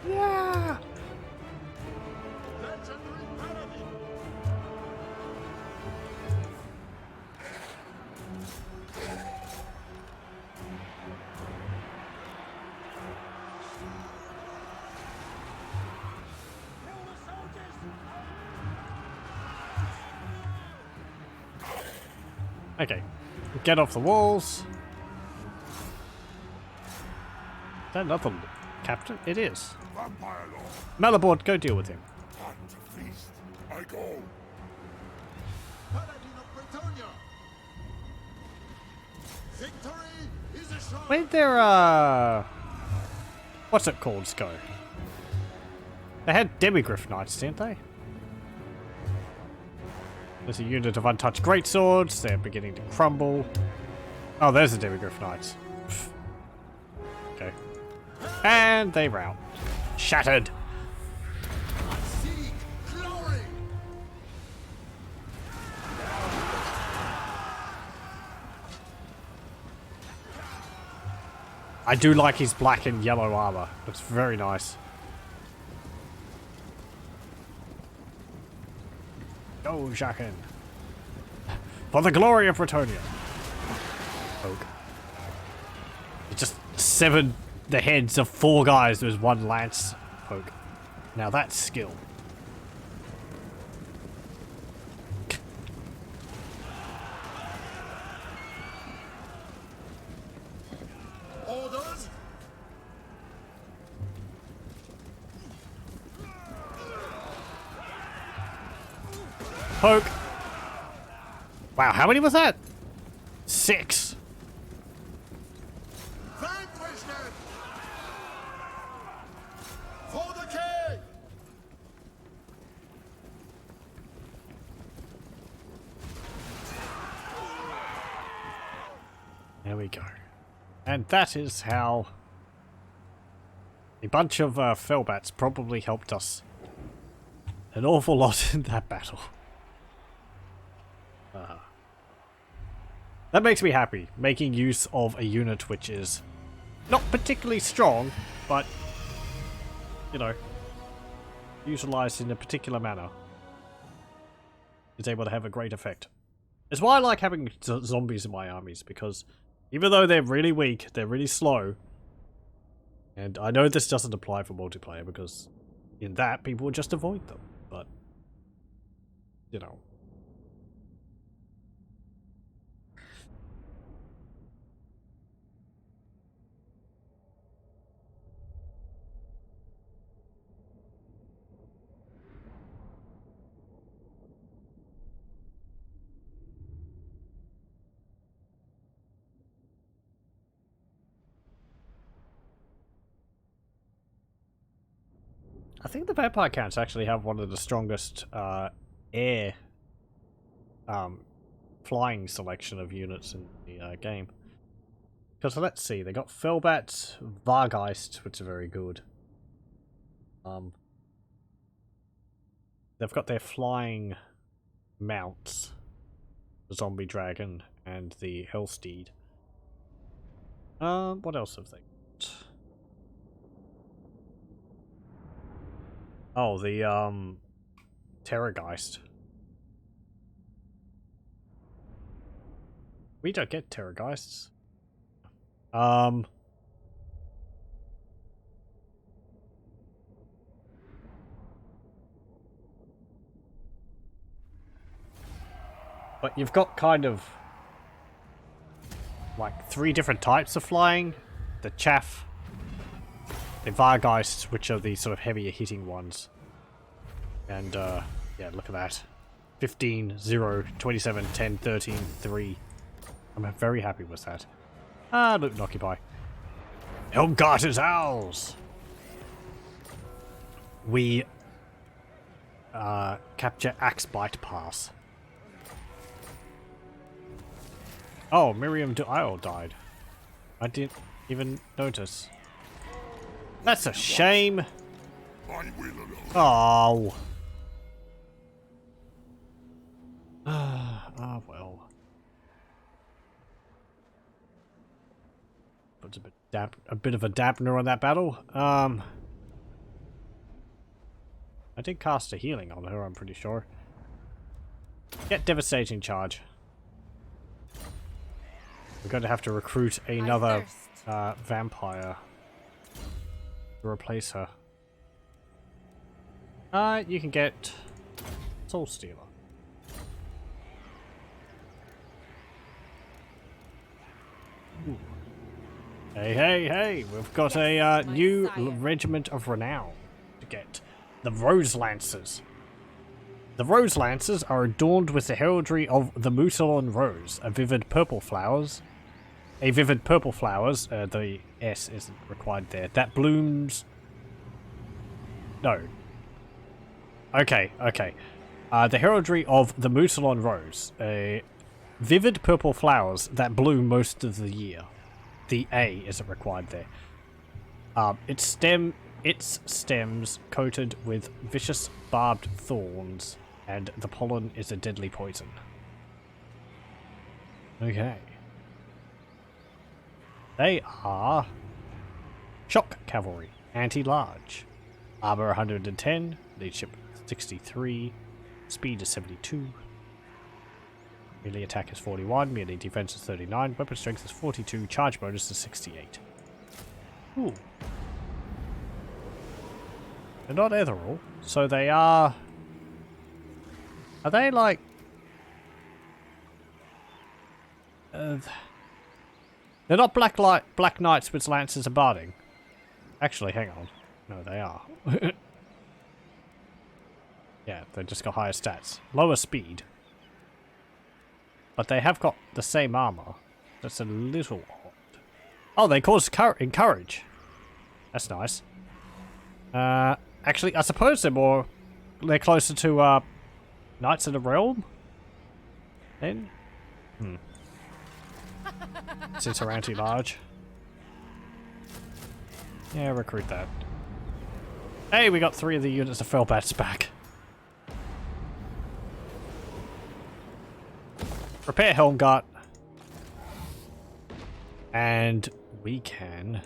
S1: Yeah!
S3: Legendary paladin!
S1: Okay. Get off the walls. Is that another captain? It is.
S4: Vampire Lord.
S1: Malabord, go deal with him.
S4: Time to feast. I go.
S3: Paladin of Bretonia! Victory is assured!
S1: Where'd their, what's it called, go? They had Demigriff Knights, didn't they? There's a unit of untouched greatswords. They're beginning to crumble. Oh, there's the Demigriff Knights. Pfft. Okay. And they rout. Shattered.
S3: I seek glory!
S1: I do like his black and yellow armor. Looks very nice. Go, Jaqen. For the glory of Bretonia. Poke. It just severed the heads of 4 guys. There was 1 lance poke. Now that's skill.
S3: Orders?
S1: Poke. Wow, how many was that? 6.
S3: Vanquish them! For the king!
S1: There we go. And that is how a bunch of fellbats probably helped us an awful lot in that battle. That makes me happy, making use of a unit which is not particularly strong, but, you know, utilized in a particular manner is able to have a great effect. It's why I like having zombies in my armies, because even though they're really weak, they're really slow, and I know this doesn't apply for multiplayer, because in that, people would just avoid them, but, you know. I think the vampire counts actually have one of the strongest air flying selection of units in the game. Because let's see, they got Fellbats, Vargeist, which are very good. They've got their flying mounts, the Zombie Dragon and the Hellsteed. What else have they got? Oh, the Terrorgeist. We don't get Terrorgeists. But you've got kind of like 3 different types of flying. The Chaff, the Vargeists, which are the sort of heavier hitting ones. And yeah, look at that. 15, 0, 27, 10, 13, 3. I'm very happy with that. Loot and occupy. Helmgart is ours! We capture Axebite Pass. Oh, Miriam Isle died. I didn't even notice. That's a shame. Oh. Ah, well. Puts a bit of a dampener on that battle. I did cast a healing on her, I'm pretty sure. Get devastating charge. We're going to have to recruit another vampire to replace her. You can get Soul Stealer. Ooh. Hey, hey, hey! We've got a new regiment of renown to get. The Rose Lancers. The Rose Lancers are adorned with the heraldry of the Mousillon Rose, a vivid purple flowers. The S isn't required there. That blooms... No. Okay, okay. The heraldry of the Mousillon Rose. Vivid purple flowers that bloom most of the year. The A isn't required there. Its stems coated with vicious barbed thorns, and the pollen is a deadly poison. Okay. They are Shock Cavalry, anti-large. Armor 110, leadership 63, speed is 72. Melee attack is 41, melee defense is 39, weapon strength is 42, charge bonus is 68. Ooh. They're not ethereal, so they are... Are they like... they're not Black Knights with lances and barding. Actually, hang on. No, they are. Yeah, they just got higher stats. Lower speed. But they have got the same armor. That's a little odd. Oh, they cause encourage. That's nice. Actually, I suppose they're closer to Knights of the Realm. Then? Since they're anti-large. Yeah, recruit that. Hey, we got 3 of the units of Felbats back. Prepare Helmgart. And we can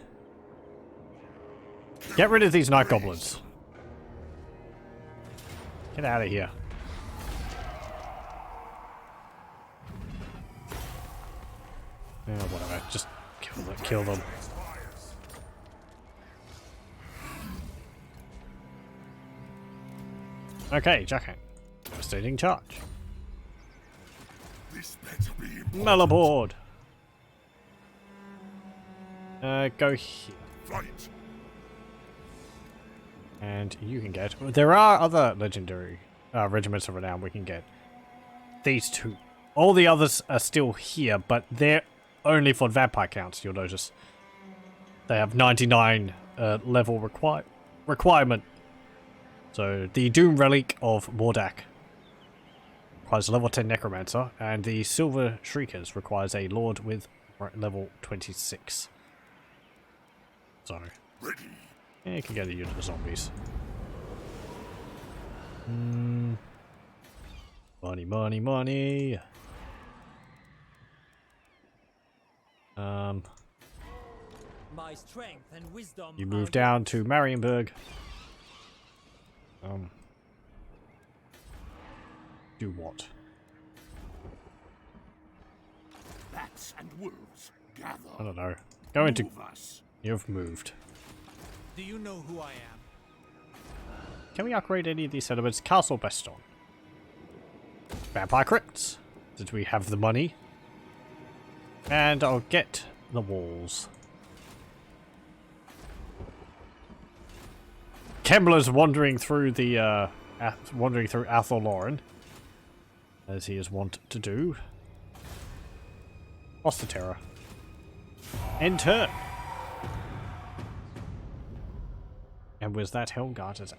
S1: get rid of these night goblins. Get out of here. Yeah, whatever. Just kill them. Okay, Jackhand. Devastating charge.
S4: This better be important.
S1: Malaboard. Go here.
S4: Fight.
S1: And you can get... There are other legendary regiments of renown we can get. These 2. All the others are still here, but they're only for vampire counts, you'll notice. They have 99 level requirement. So, the Doom Relic of Mordak requires a level 10 Necromancer, and the Silver Shriekers requires a Lord with level 26. So,
S4: Ready.
S1: yeah, you can get a unit of zombies. Money, money, money.
S6: My strength and wisdom
S1: You move down to Marienburg. Do what?
S4: Bats and wolves, gather.
S1: I don't know. Go into...
S4: Move us.
S1: You've moved.
S3: Do you know who I am?
S1: Can we upgrade any of these settlements? Castle Baston. Vampire Crypts. Did we have the money? And I'll get the walls. Kembler's wandering through the wandering through Athol Lauren, as he is wont to do. Lost the terror. End turn. And was that Helmgart?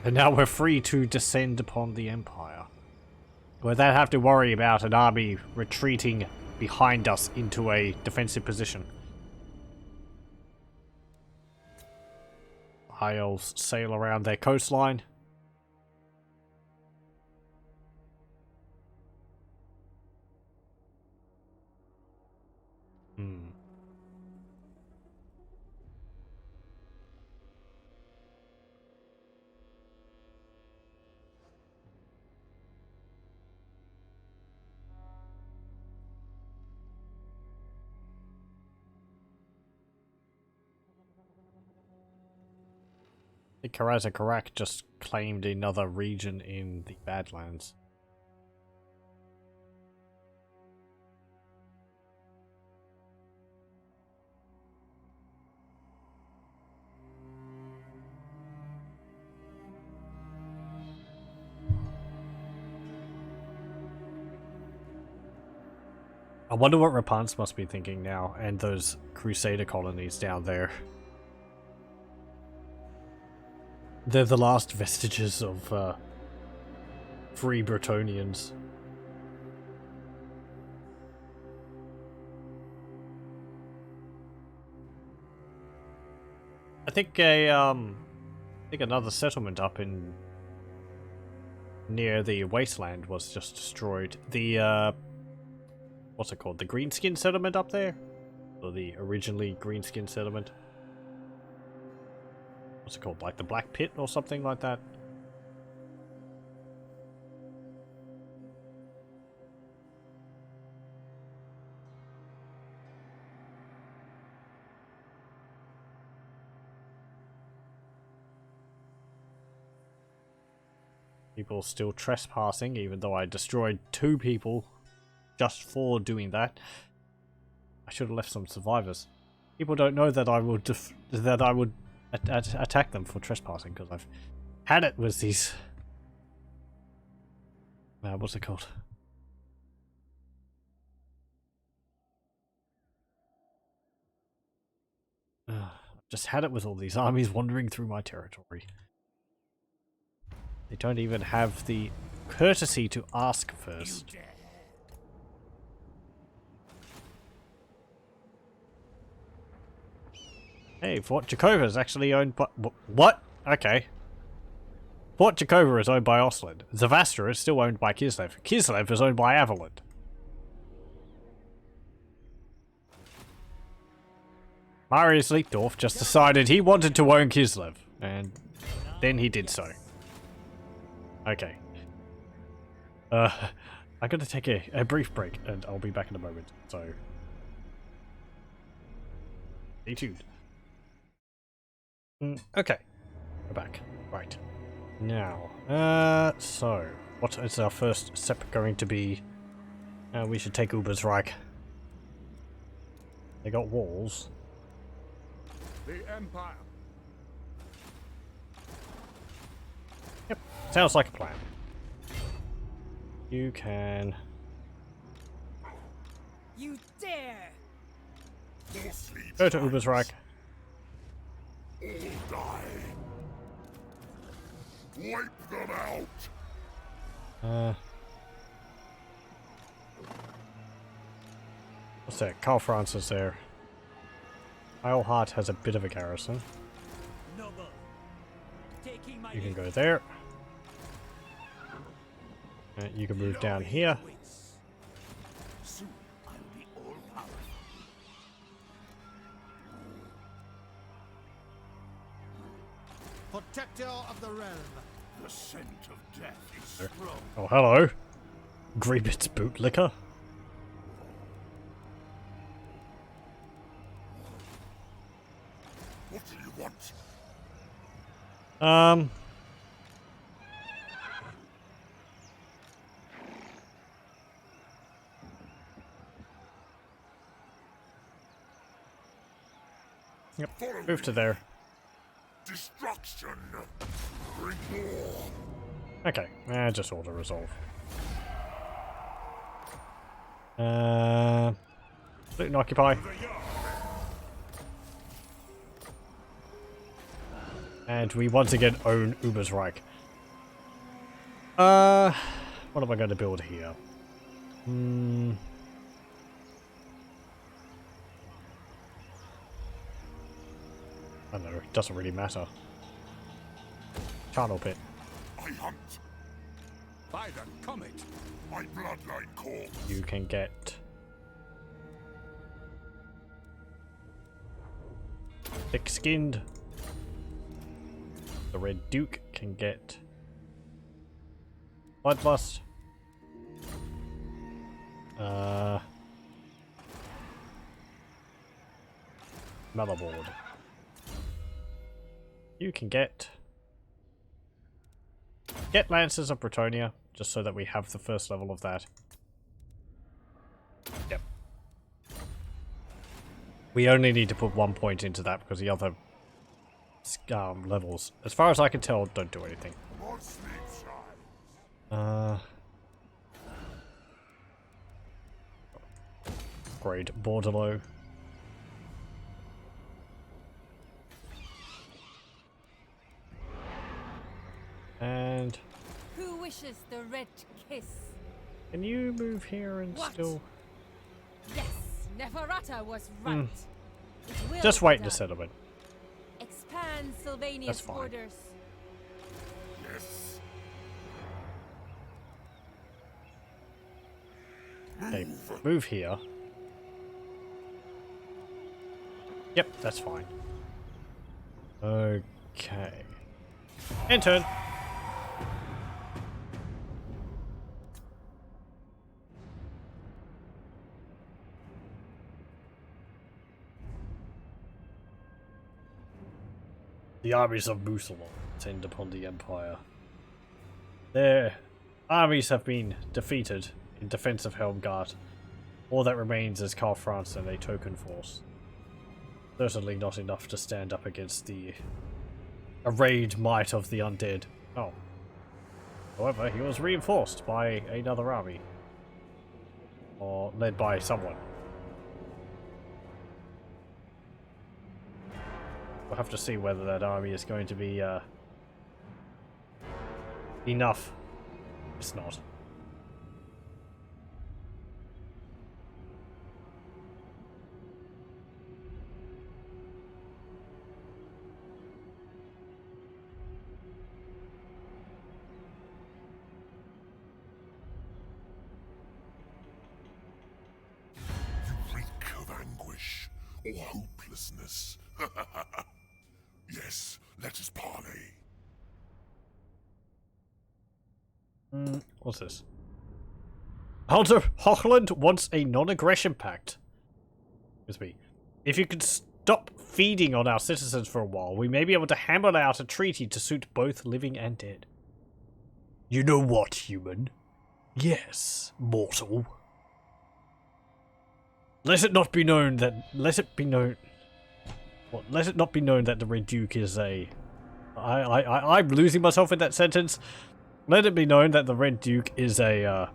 S1: And now we're free to descend upon the Empire, without having to worry about an army retreating behind us into a defensive position. High elves sail around their coastline. I think Karaza Karak just claimed another region in the Badlands. I wonder what Rapans must be thinking now, and those Crusader colonies down there. They're the last vestiges of free Bretonians. I think another settlement up in near the wasteland was just destroyed. The what's it called? The Greenskin settlement up there? For the originally greenskin settlement. What's it called? Like the Black Pit or something like that? People still trespassing, even though I destroyed 2 people just for doing that. I should have left some survivors. People don't know that I would attack them for trespassing because I've had it with these. What's it called? I've just had it with all these armies wandering through my territory. They don't even have the courtesy to ask first. Hey, Fort Jakova is actually owned by... What? Okay. Fort Jakova is owned by Ostland. Zavastra is still owned by Kislev. Kislev is owned by Avaland. Marius Altdorf just decided he wanted to own Kislev. And then he did so. Okay. I'm gonna take a brief break and I'll be back in a moment, so stay tuned. Okay. We're back. Right. Now, so what is our first step going to be? We should take Ubersreich. They got walls.
S4: The Empire.
S1: Yep. Sounds like a plan. You can...
S5: You dare!
S1: Go to Ubersreich.
S4: All die. Wipe them out.
S1: What's that? Karl Franz is there. Eilhart has a bit of a garrison.
S6: Noble, taking my
S1: You can
S6: leave.
S1: go there. You can move down here.
S2: Soon I'll be all powerful.
S3: Protector of the realm.
S2: The scent of death is strong.
S1: Oh, hello. Griebitz bootlicker.
S4: What do you want?
S1: Yep, move to there.
S4: Destruction. Bring more.
S1: Okay, just auto resolve. Loot and occupy. And we once again own Ubersreich. What am I going to build here? I don't know, it doesn't really matter. Charnel pit.
S4: I hunt.
S2: By the comet.
S4: My bloodline calls.
S1: You can get thick-skinned. The Red Duke can get Bloodlust. Motherboard. You can get Lancers of Bretonia, just so that we have the first level of that. Yep. We only need to put 1 point into that because the other levels, as far as I can tell, don't do anything.
S4: More sleep shines.
S1: Grade Bordelot. And
S5: Who wishes the red kiss?
S1: can you move here and
S5: What?
S1: still
S5: Yes, Neferata was right. It will
S1: just
S5: be
S1: wait in the
S5: done.
S1: settlement?
S5: Expand Sylvania's
S1: That's fine.
S5: borders.
S4: Yes.
S1: Okay, move here. Yep, that's fine. Okay. End turn. The armies of Mousillon tend upon the Empire. Their armies have been defeated in defense of Helmgart. All that remains is Karl Franz and a token force. Certainly not enough to stand up against the arrayed might of the undead. Oh. However, he was reinforced by another army. Or led by someone. We'll have to see whether that army is going to be enough. It's not.
S4: You reek of anguish or hopelessness. Yes, let us parley.
S1: What's this? Altdorf Hochland wants a non-aggression pact. Excuse me. If you could stop feeding on our citizens for a while, we may be able to hammer out a treaty to suit both living and dead. You know what, human? Yes, mortal. Let it not be known that the Red Duke is a... I'm losing myself in that sentence. Let it be known that the Red Duke is a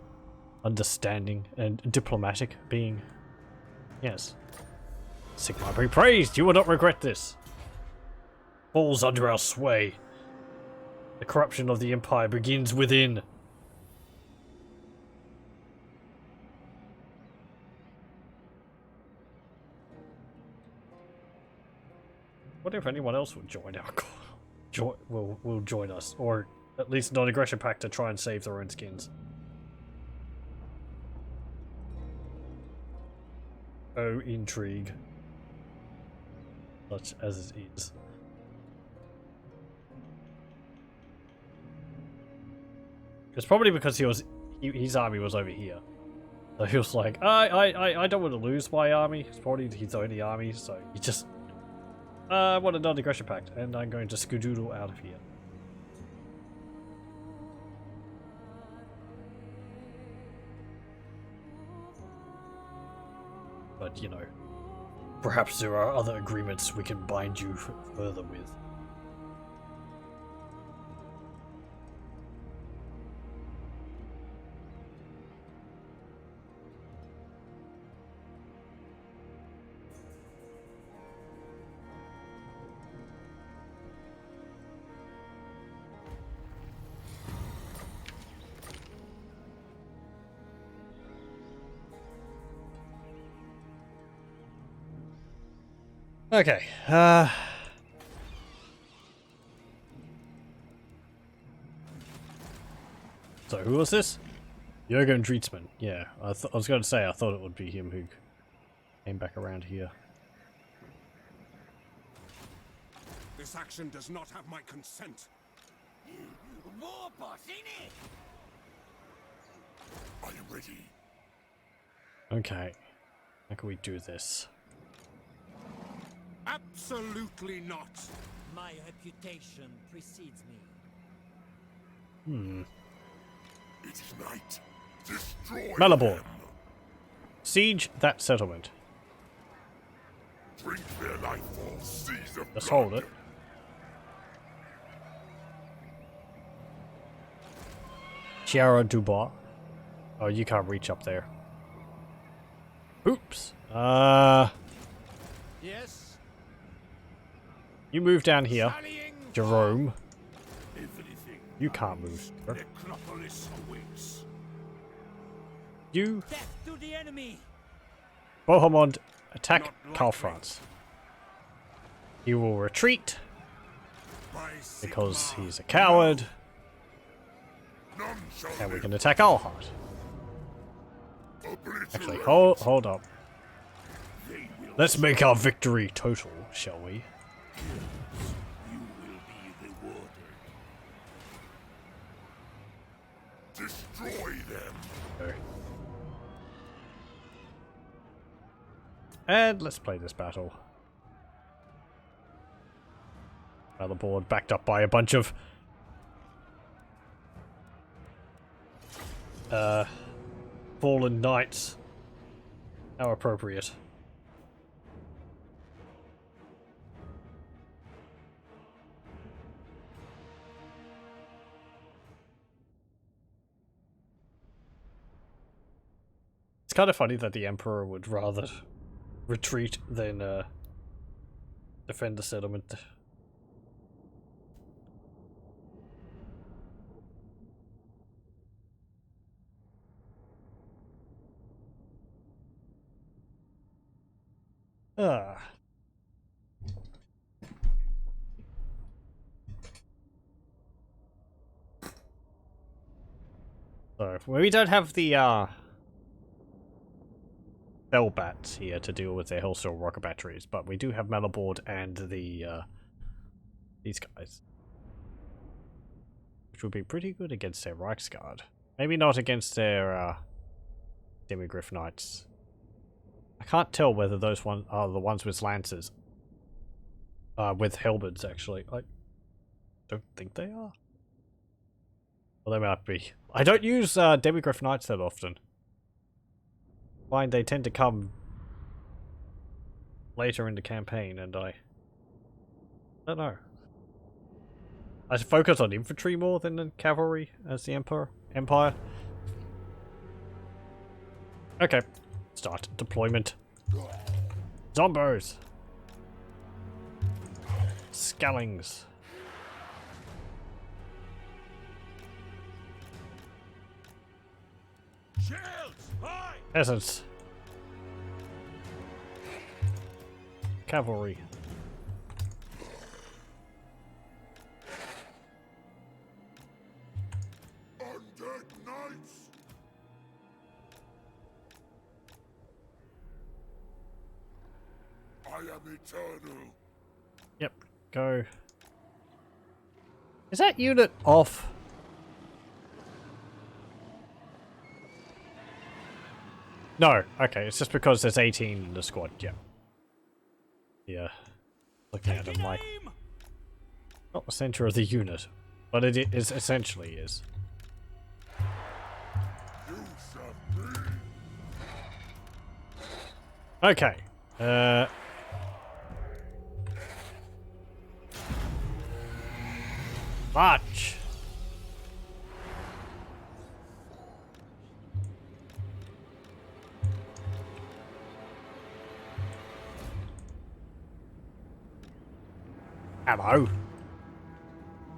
S1: understanding and diplomatic being. Yes. Sigmar be praised, you will not regret this. Falls under our sway. The corruption of the Empire begins within. What if anyone else would join our will join us, or at least non-aggression pact to try and save their own skins. Oh, intrigue. Such as it is. It's probably because his army was over here. So he was like, I don't want to lose my army. It's probably his only army, so he just I want a non-aggression pact, and I'm going to skedoodle out of here. But, you know, perhaps there are other agreements we can bind you further with. Okay, so who was this? Jürgen Drietzmann. Yeah, I was going to say, I thought it would be him who came back around here.
S4: This action does not have my consent.
S2: War boss, ain't it?
S4: Are you ready?
S1: Okay, how can we do this?
S4: Absolutely not.
S6: My reputation precedes me.
S4: It is night. Destroy
S1: Malabor.
S4: them.
S1: Siege that settlement.
S4: Drink their life force. Seize of
S1: Just
S4: blood.
S1: hold it. Chiara Dubois. Oh, you can't reach up there. Oops.
S3: Yes?
S1: You move down here.
S3: Rallying
S1: Jerome.
S4: Everything.
S1: You can't move.
S4: Necropolis awaits.
S1: You,
S6: Death to the enemy!
S1: Bohemond, attack
S4: Not
S1: Karl
S4: likely.
S1: Franz. He will retreat
S4: By
S1: because
S4: Sigmar,
S1: he's a coward,
S4: none shall
S1: and we
S4: live.
S1: can attack Alhart.
S4: Obliterate.
S1: Actually, hold up.
S4: They will
S1: Let's make our victory total, shall we?
S2: You will be rewarded. Destroy them.
S1: Okay. And let's play this battle. Another board backed up by a bunch of fallen knights. How appropriate. It's kind of funny that the Emperor would rather retreat than defend the settlement. Ah. So, well, we don't have the Bellbats here to deal with their Hellstorm rocket batteries, but we do have Malabord and the these guys, which would be pretty good against their Reichsguard. Maybe not against their Demigryph Knights. I can't tell whether those one are the ones with lances. With halberds, actually. I don't think they are. Well, they might be. I don't use Demigryph Knights that often. I find they tend to come later in the campaign, and I don't know. I focus on infantry more than the cavalry as the Empire. Okay. Start deployment. Zombos! Scallings. Peasants. Cavalry.
S4: Undead knights! I am eternal.
S1: Yep, go. Is that unit off? No, okay, it's just because there's 18 in the squad, yeah. Yeah. Looking at him like... not the center of the unit, but it is essentially is. Okay. March! Hello.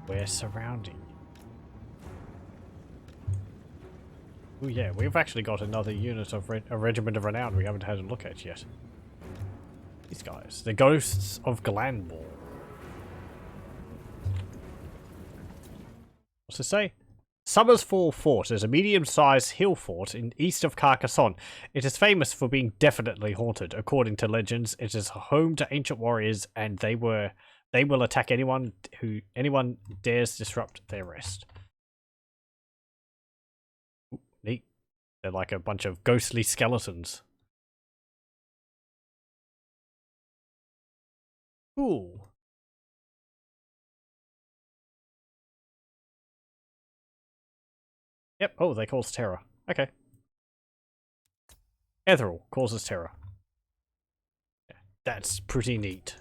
S1: We're surrounding. Oh yeah, we've actually got another unit of a regiment of renown we haven't had a look at yet. These guys, the ghosts of Glanball. What's it say? Summersfall Fort is a medium-sized hill fort in east of Carcassonne. It is famous for being definitely haunted. According to legends, it is home to ancient warriors, and they will attack anyone dares disrupt their rest. Ooh, neat. They're like a bunch of ghostly skeletons. Cool. Yep. Oh, they cause terror. Okay. Etheril causes terror. Yeah, that's pretty neat.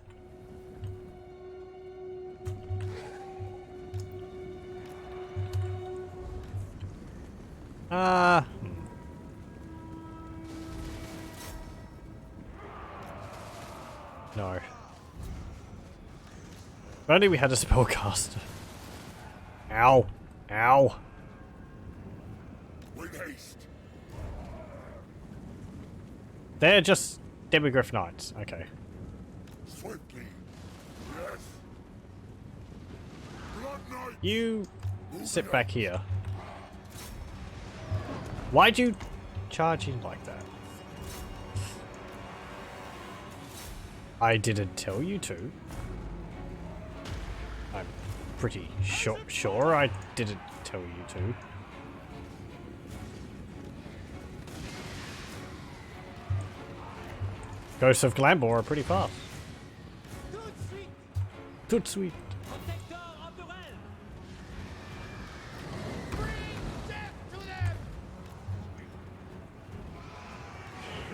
S1: No. If only we had a spellcaster. Ow. Ow.
S4: With haste.
S1: They're just Demigryph Knights. Okay.
S4: Swiftly. Yes. Blood Knight.
S1: You sit back here. Why'd you charge in like that? I didn't tell you to. I'm pretty sure I didn't tell you to. Ghosts of Glambor are pretty fast. Tout de suite.
S6: Protector of the realm!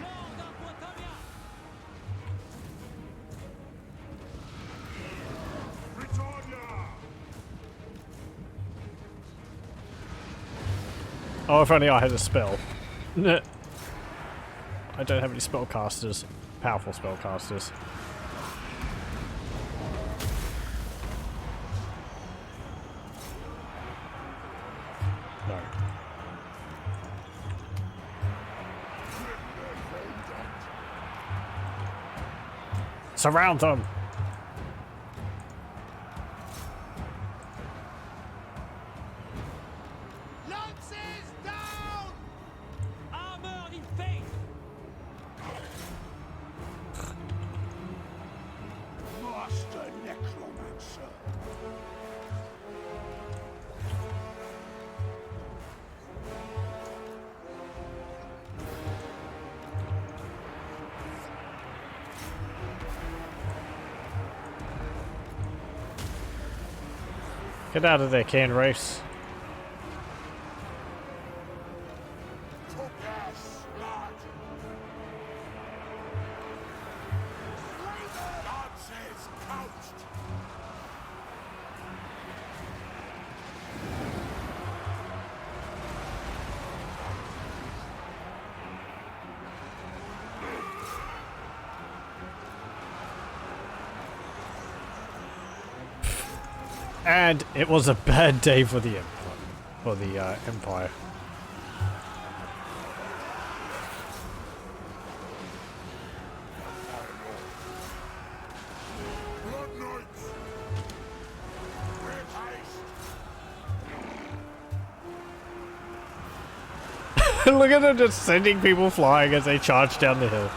S6: Lord of Whysofurious!
S1: Oh, if only I had a spell. I don't have any spellcasters. Powerful spellcasters. No. Surround them!
S3: Lances down!
S6: Armored in faith!
S4: Master Necromancer.
S1: Get out of there, can race.
S4: Lances couched.
S1: And it was a bad day for the Empire.
S4: Blood Knights. With haste.
S1: Look at them just sending people flying as they charge down the hill.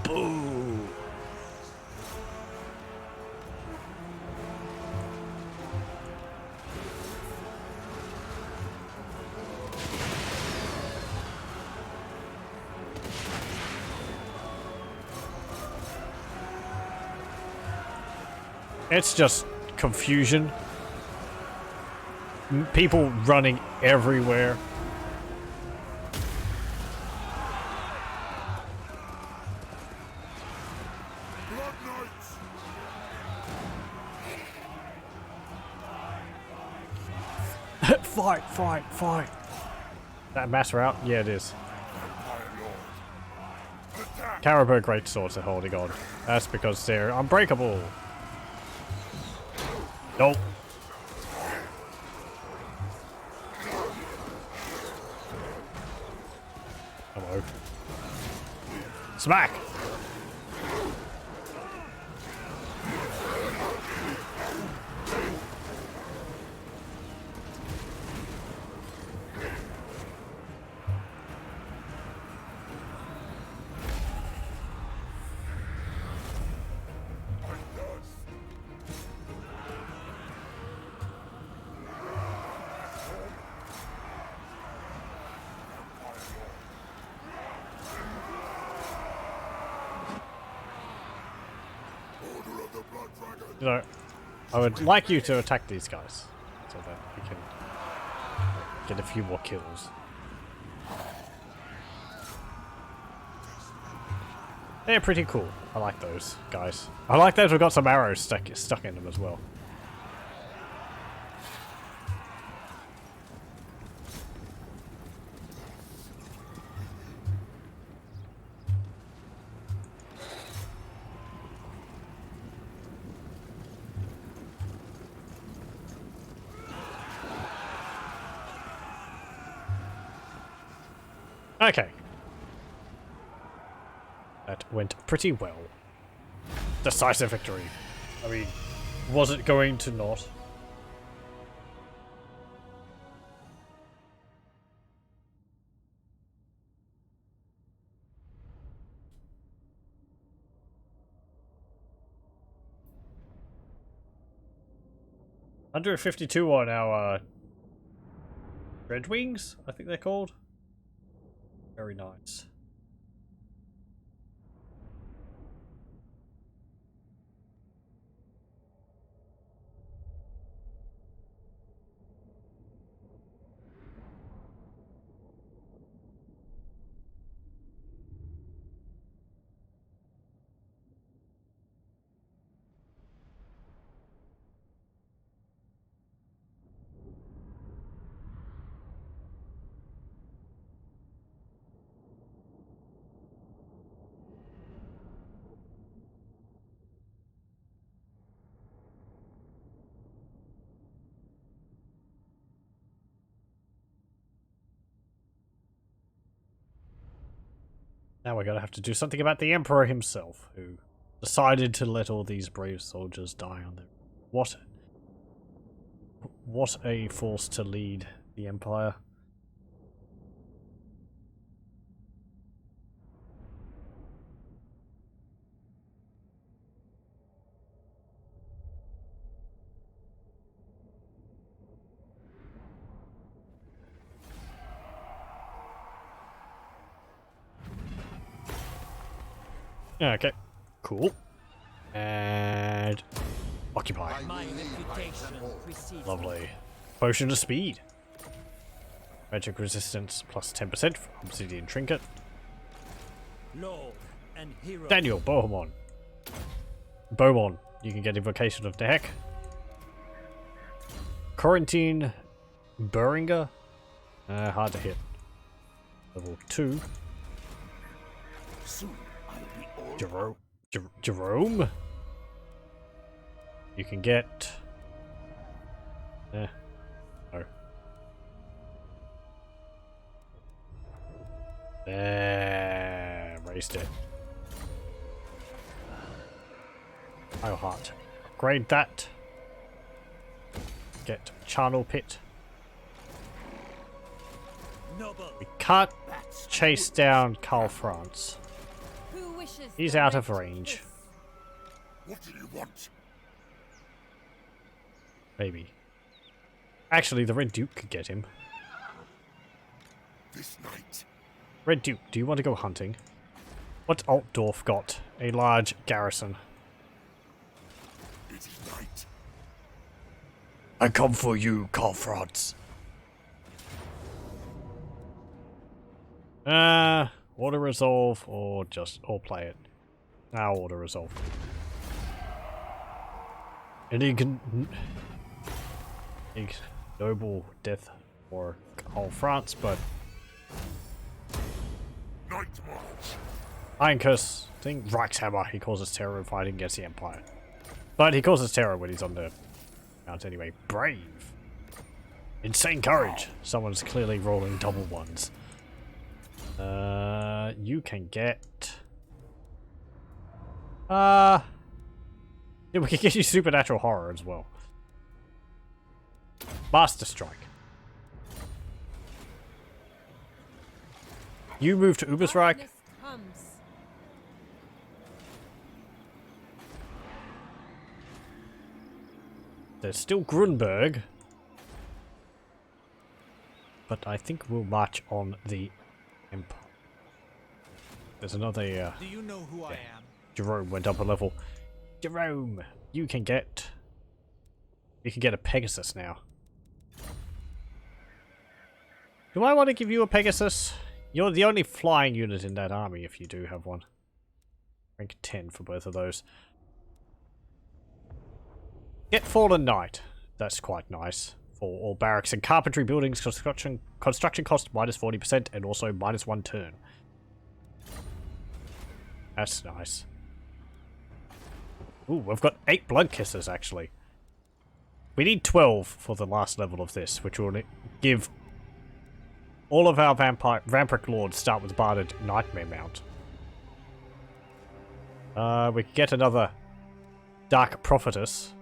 S1: Boo! It's just confusion. People running everywhere.
S4: Blood Knights.
S1: Fight, fight, fight. That mass route? Yeah, it is.
S4: Empire Lord. Attack.
S1: Caribou greatswords are holding on. That's because they're unbreakable. Nope. Hello. Smack!
S4: Order of the Blood Dragon.
S1: You know, I would like you to attack these guys so that we can get a few more kills. They're pretty cool. I like those guys. I like those we've got some arrows stuck in them as well. Okay. That went pretty well. Decisive victory. I mean, was it going to not? 152 on our Red Wings, I think they're called. Very nice. Now we're gonna have to do something about the Emperor himself, who decided to let all these brave soldiers die on their... What a force to lead the Empire. Okay, cool. And occupy.
S6: My reputation precedes me.
S1: Lovely. Potion of speed. Magic resistance plus 10% for obsidian trinket.
S6: Lord and hero.
S1: Daniel Bohemond. Beaumont. You can get invocation of the heck. Corentin Beringer. Hard to hit. Level 2.
S4: Soon I'll be all
S1: Jerome. You can get... no. Raised it. Oh, heart. Upgrade that. Get Charnel Pit.
S6: Noble.
S1: We can't chase down Karl Franz.
S5: Who wishes
S1: He's
S5: the
S1: out of
S5: right
S1: range.
S5: to
S4: What do you want?
S1: Maybe. Actually, the Red Duke could get him.
S4: This night.
S1: Red Duke, do you want to go hunting? What's Altdorf got? A large garrison.
S4: It is night.
S1: I come for you, Karl Franz. Auto resolve or play it. Now auto resolve. An ignoble death for Karl Franz, but
S4: Night march.
S1: Iron Curse thing, Reichshammer, he causes terror in fighting against the Empire. But he causes terror when he's on the mount anyway. Brave. Insane courage. Someone's clearly rolling double ones. You can get... yeah, we can get you supernatural horror as well. Master Strike. You move to Ubersreich.
S5: Darkness comes.
S1: There's still Grunberg. But I think we'll march on the Empire. There's another,
S3: Do you know who I am?
S1: Jerome went up a level. Jerome, you can get a Pegasus now. Do I want to give you a Pegasus? You're the only flying unit in that army if you do have one. Rank 10 for both of those. Get Fallen Knight. That's quite nice. For all barracks and carpentry buildings, construction cost minus 40% and also minus 1 turn. That's nice. Ooh, we've got 8 Blood Kissers actually. We need 12 for the last level of this, which will give all of our Vampiric Lords start with Barded Nightmare Mount. We could get another Dark Prophetess.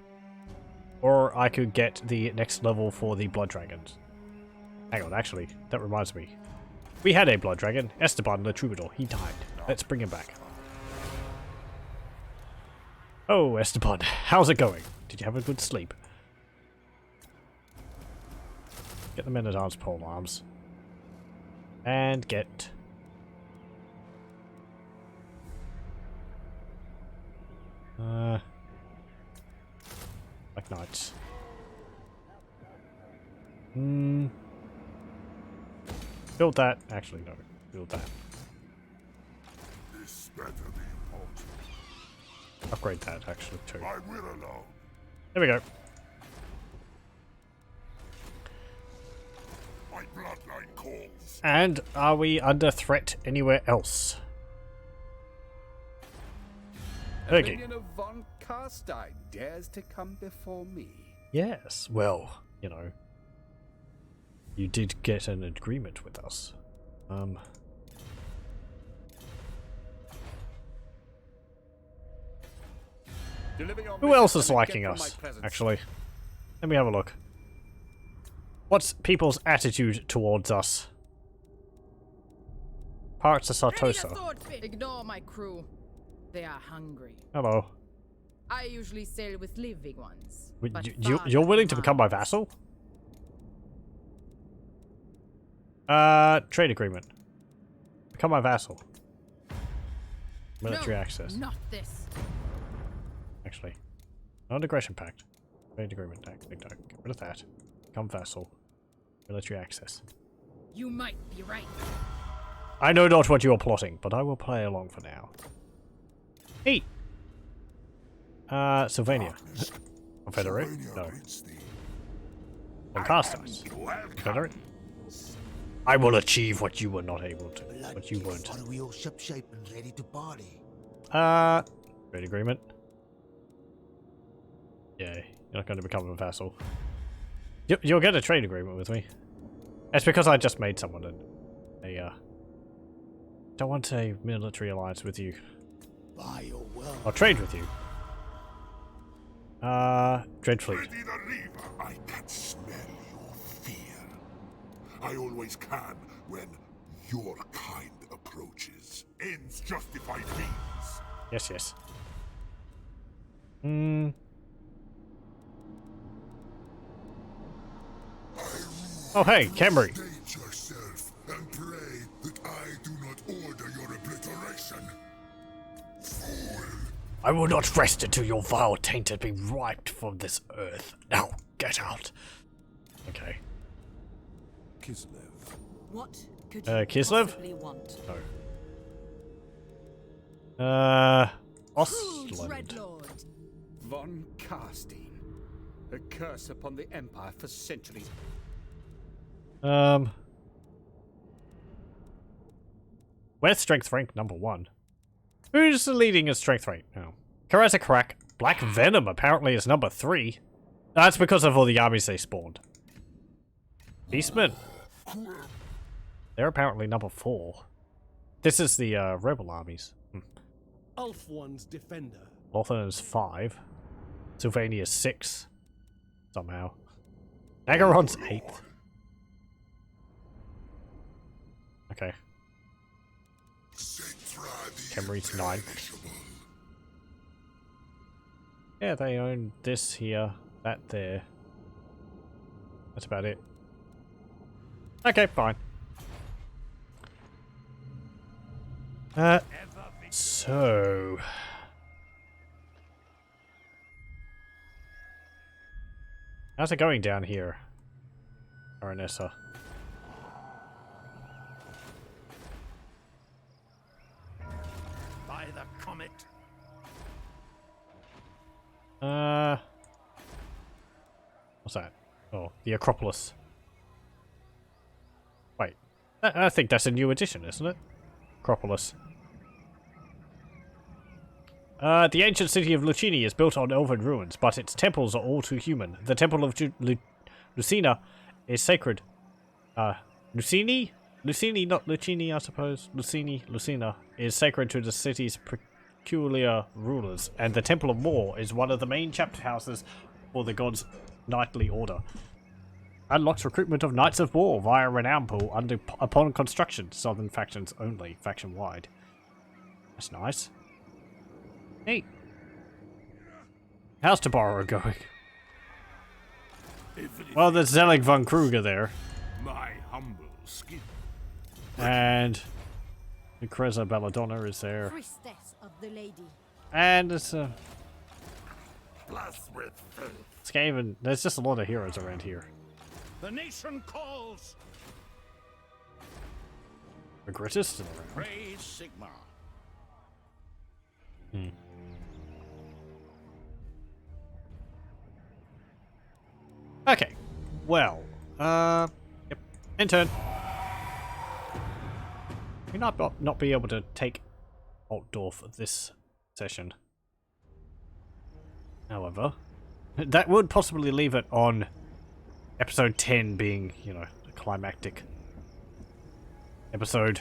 S1: Or I could get the next level for the Blood Dragons. Hang on, actually, that reminds me. We had a Blood Dragon, Esteban the Troubadour. He died. Let's bring him back. Oh, Esteban, how's it going? Did you have a good sleep? Get the men-at-arms pole arms. And get... Black Knights. Build that. Actually, no. Build that.
S4: This better be important.
S1: Upgrade that, actually, too.
S4: I will alone.
S1: There we go.
S4: My bloodline calls.
S1: And are we under threat anywhere else? Okay.
S7: Opinion of von Carstein dares to come before me.
S1: Yes, well, you know. You did get an agreement with us. Who else is liking us, actually? Let me have a look. What's people's attitude towards us? Parts of Sartosia.
S8: Ignore my crew. They are hungry.
S1: Hello.
S8: I usually sail with living ones. but
S1: You're willing to become my vassal? Trade agreement. Become my vassal. Military access.
S8: Not this.
S1: Actually. Non-aggression pact. Trade agreement. Get rid of that. Become vassal. Military access.
S8: You might be right.
S1: I know not what you are plotting, but I will play along for now. Hey! Sylvania. Confederate? No. Carstars. Confederate? I will achieve what you were not able to. What you weren't.
S3: Are we all shipshape and ready to party?
S1: Trade agreement. Yeah, you're not going to become a vassal. You'll get a trade agreement with me. It's because I just made someone don't want a military alliance with you.
S3: By your will.
S1: I'll trade with you. Dreadfleet.
S4: Ready the lever. I can smell your fear. I always can when your kind approaches. Ends justify means.
S1: Yes, yes. Oh, hey, Camry.
S4: State yourself and pray that I do not order your obliteration. Fool.
S1: I will not rest until your vile taint be wiped from this earth. Now, get out. Okay.
S2: Kislev.
S5: What could
S1: Kislev?
S5: possibly want?
S1: No.
S5: Cruel
S1: Ostland.
S5: Dreadlord.
S7: Von Carstein. A curse upon the Empire for centuries.
S1: Where's strength rank number 1? Who's the leading in strength rank now? Karasa Crack. Black Venom apparently is number 3. That's because of all the armies they spawned. Beastmen. They're apparently number 4. This is the rebel armies.
S9: Ulf one's defender.
S1: Lothar is 5. Sylvania is 6. Somehow. Agaron's 8th. Okay. Kemri's 9th. Yeah, they own this here, that there. That's about it. Okay, fine. So... how's it going down here, Aranessa?
S2: By the comet.
S1: What's that? Oh, the Acropolis. Wait, I think that's a new addition, isn't it? Acropolis. The ancient city of Lucini is built on elven ruins, but its temples are all too human. The temple of Lucina is sacred. Lucini? Lucini, not Lucini, I suppose. Lucina is sacred to the city's peculiar rulers, and the Temple of War is one of the main chapter houses for the god's knightly order. Unlocks recruitment of Knights of War via renown pool upon construction. Southern factions only, faction-wide. That's nice. Hey. How's Tabaro going? Well, there's Zelig von Kruger there.
S2: My humble skill.
S1: And Lucreza Belladonna is there.
S5: Priestess of the lady.
S1: And it's
S4: Blessed with faith.
S1: Skaven. There's just a lot of heroes around here.
S2: The nation calls.
S1: Regrettis still around.
S2: Praise Sigmar.
S1: Okay. Well, yep. Intern. We not be able to take Altdorf this session. However, that would possibly leave it on episode 10 being, you know, a climactic episode.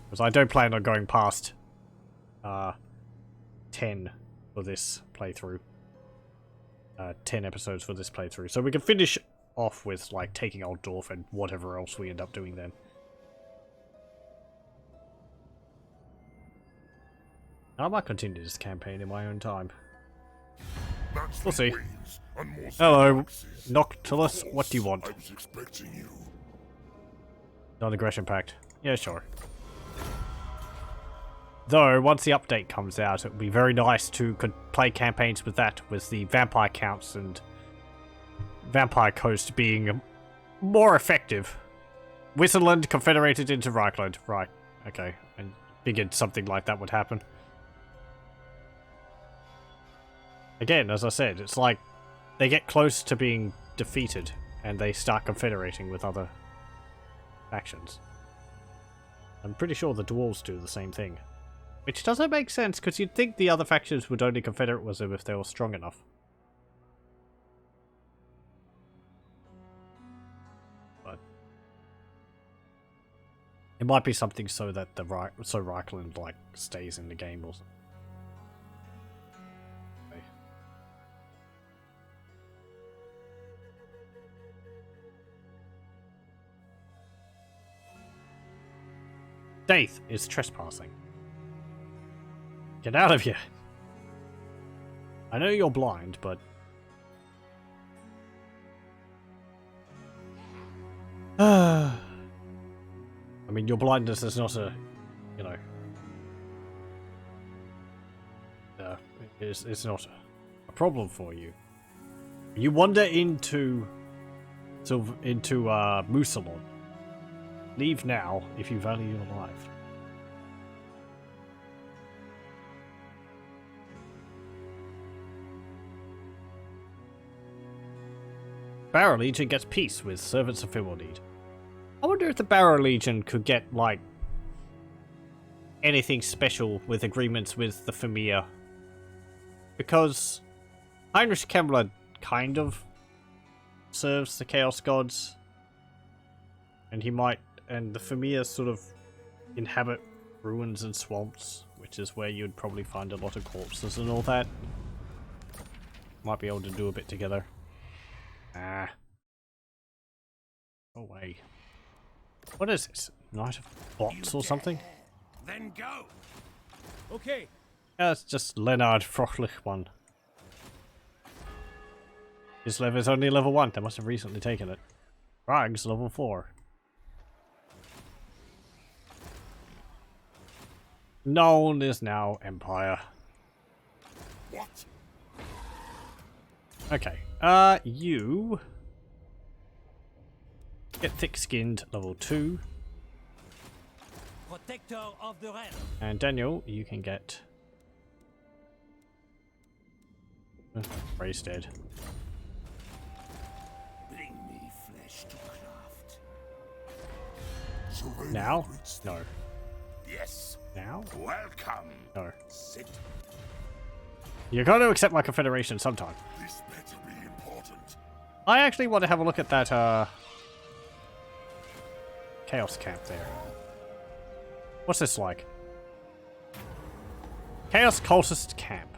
S1: Because I don't plan on going past 10 for this playthrough. 10 episodes for this playthrough. So we can finish off with, like, taking Altdorf and whatever else we end up doing then. I might continue this campaign in my own time. We'll see. Hello, Noctilus. What do you want?
S4: I was expecting you.
S1: Non-aggression pact. Yeah, sure. Though, once the update comes out, it would be very nice to play campaigns with that, with the vampire counts and Vampire Coast being more effective. Whistlland confederated into Reichland. Right, okay. I figured something like that would happen. Again, as I said, it's like they get close to being defeated and they start confederating with other factions. I'm pretty sure the dwarves do the same thing. Which doesn't make sense, because you'd think the other factions would only confederate with them if they were strong enough. But it might be something so that the Reichland like stays in the game or something. Okay. Daith is trespassing. Get out of here! I know you're blind, but... I mean, your blindness is not a... you know... it's not a problem for you. You wander into... Mousillon. Leave now if you value your life. Barrow Legion gets peace with servants of Firwald. I wonder if the Barrow Legion could get, like, anything special with agreements with the Familiar. Because Heinrich Kemmler kind of serves the Chaos Gods. And he might, and the Familiar sort of inhabit ruins and swamps, which is where you'd probably find a lot of corpses and all that. Might be able to do a bit together. Ah. Go away. What is this? Night of Bots or something?
S2: Then go.
S9: Okay.
S1: Yeah, it's just Leonard Frochlich one. This level is only level 1. They must have recently taken it. Rags level 4. Known is now Empire.
S4: What?
S1: Okay. You get thick-skinned level 2.
S6: Protector of the realm.
S1: And Daniel, you can get Ray's dead.
S2: Bring me flesh to craft.
S4: Sylvania
S1: Now?
S4: greets
S1: No.
S2: Yes.
S1: Now?
S2: Welcome.
S1: No.
S2: Sit.
S1: You're going to accept my confederation sometime.
S4: This better be important.
S1: I actually want to have a look at that, Chaos Camp there. What's this like? Chaos Cultist Camp.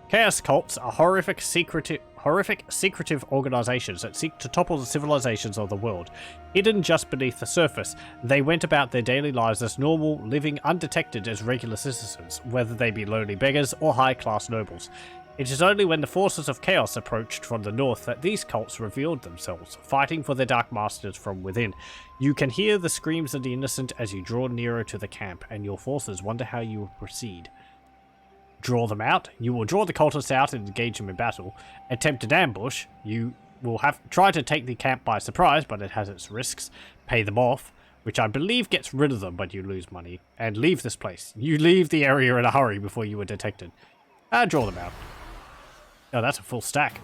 S1: Chaos cults are horrific secretive organizations that seek to topple the civilizations of the world. Hidden just beneath the surface, they went about their daily lives as normal, living undetected as regular citizens, whether they be lowly beggars or high-class nobles. It is only when the forces of chaos approached from the north that these cults revealed themselves, fighting for their dark masters from within. You can hear the screams of the innocent as you draw nearer to the camp, and your forces wonder how you will proceed. Draw them out. You will draw the cultists out and engage them in battle. Attempt an ambush. You will try to take the camp by surprise, but it has its risks. Pay them off, which I believe gets rid of them, but you lose money. And leave this place. You leave the area in a hurry before you were detected. Draw them out. Oh, that's a full stack.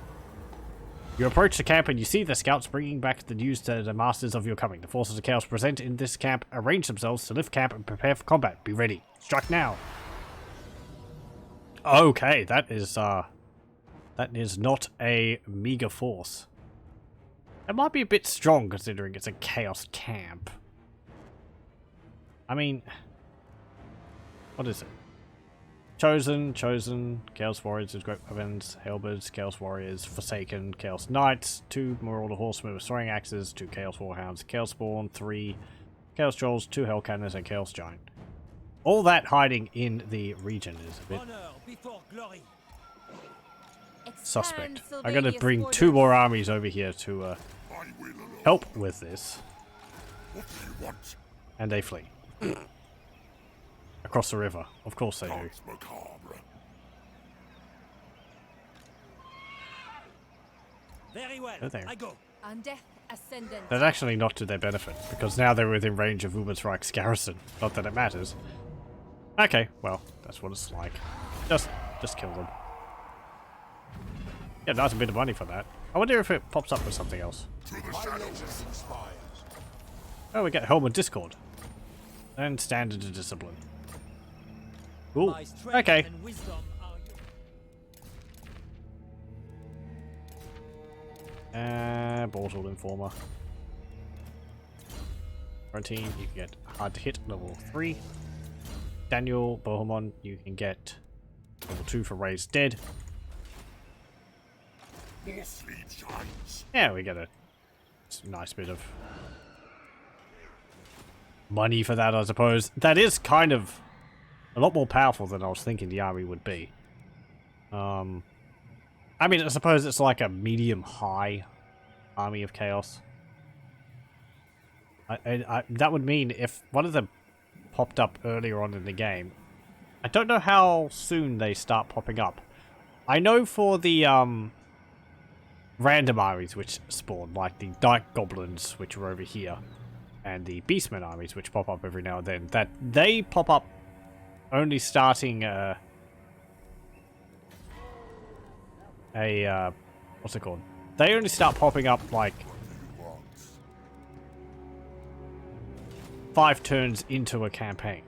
S1: You approach the camp and you see the scouts bringing back the news to the masters of your coming. The forces of chaos present in this camp arrange themselves to lift camp and prepare for combat. Be ready. Strike now. Okay, that is not a meager force. It might be a bit strong considering it's a chaos camp. I mean, what is it? Chosen, Chaos Warriors with great weapons, Halberds, Chaos Warriors, Forsaken, Chaos Knights, 2 Marauder Horsemen with throwing axes, 2 Chaos Warhounds, Chaos Spawn, 3 Chaos Trolls, 2 Hell Cannons, and Chaos Giant. All that hiding in the region is a bit suspect. I'm gonna bring 2 more armies over here to help with this. And they flee. Across the river. Of course they do.
S6: Very well. I go.
S5: On death ascendant.
S1: That's actually not to their benefit, because now they're within range of Ubersreich's garrison. Not that it matters. Okay, well, that's what it's like. Just kill them. Yeah, nice a bit of money for that. I wonder if it pops up with something else. Oh, we get Helm and Discord. And Standard and Discipline. Ooh, okay. Bortle Informer. Quarantine, you can get Hard to Hit, level 3. Daniel Bohemond, you can get level 2 for Raised Dead. Yeah, we get a nice bit of money for that, I suppose. That is kind of a lot more powerful than I was thinking the army would be. I mean, I suppose it's like a medium-high army of chaos. That would mean if one of them popped up earlier on in the game. I don't know how soon they start popping up. I know for the random armies which spawn, like the Dyke Goblins, which are over here, and the Beastmen armies, which pop up every now and then, that they pop up only starting what's it called? They only start popping up like 5 turns into a campaign.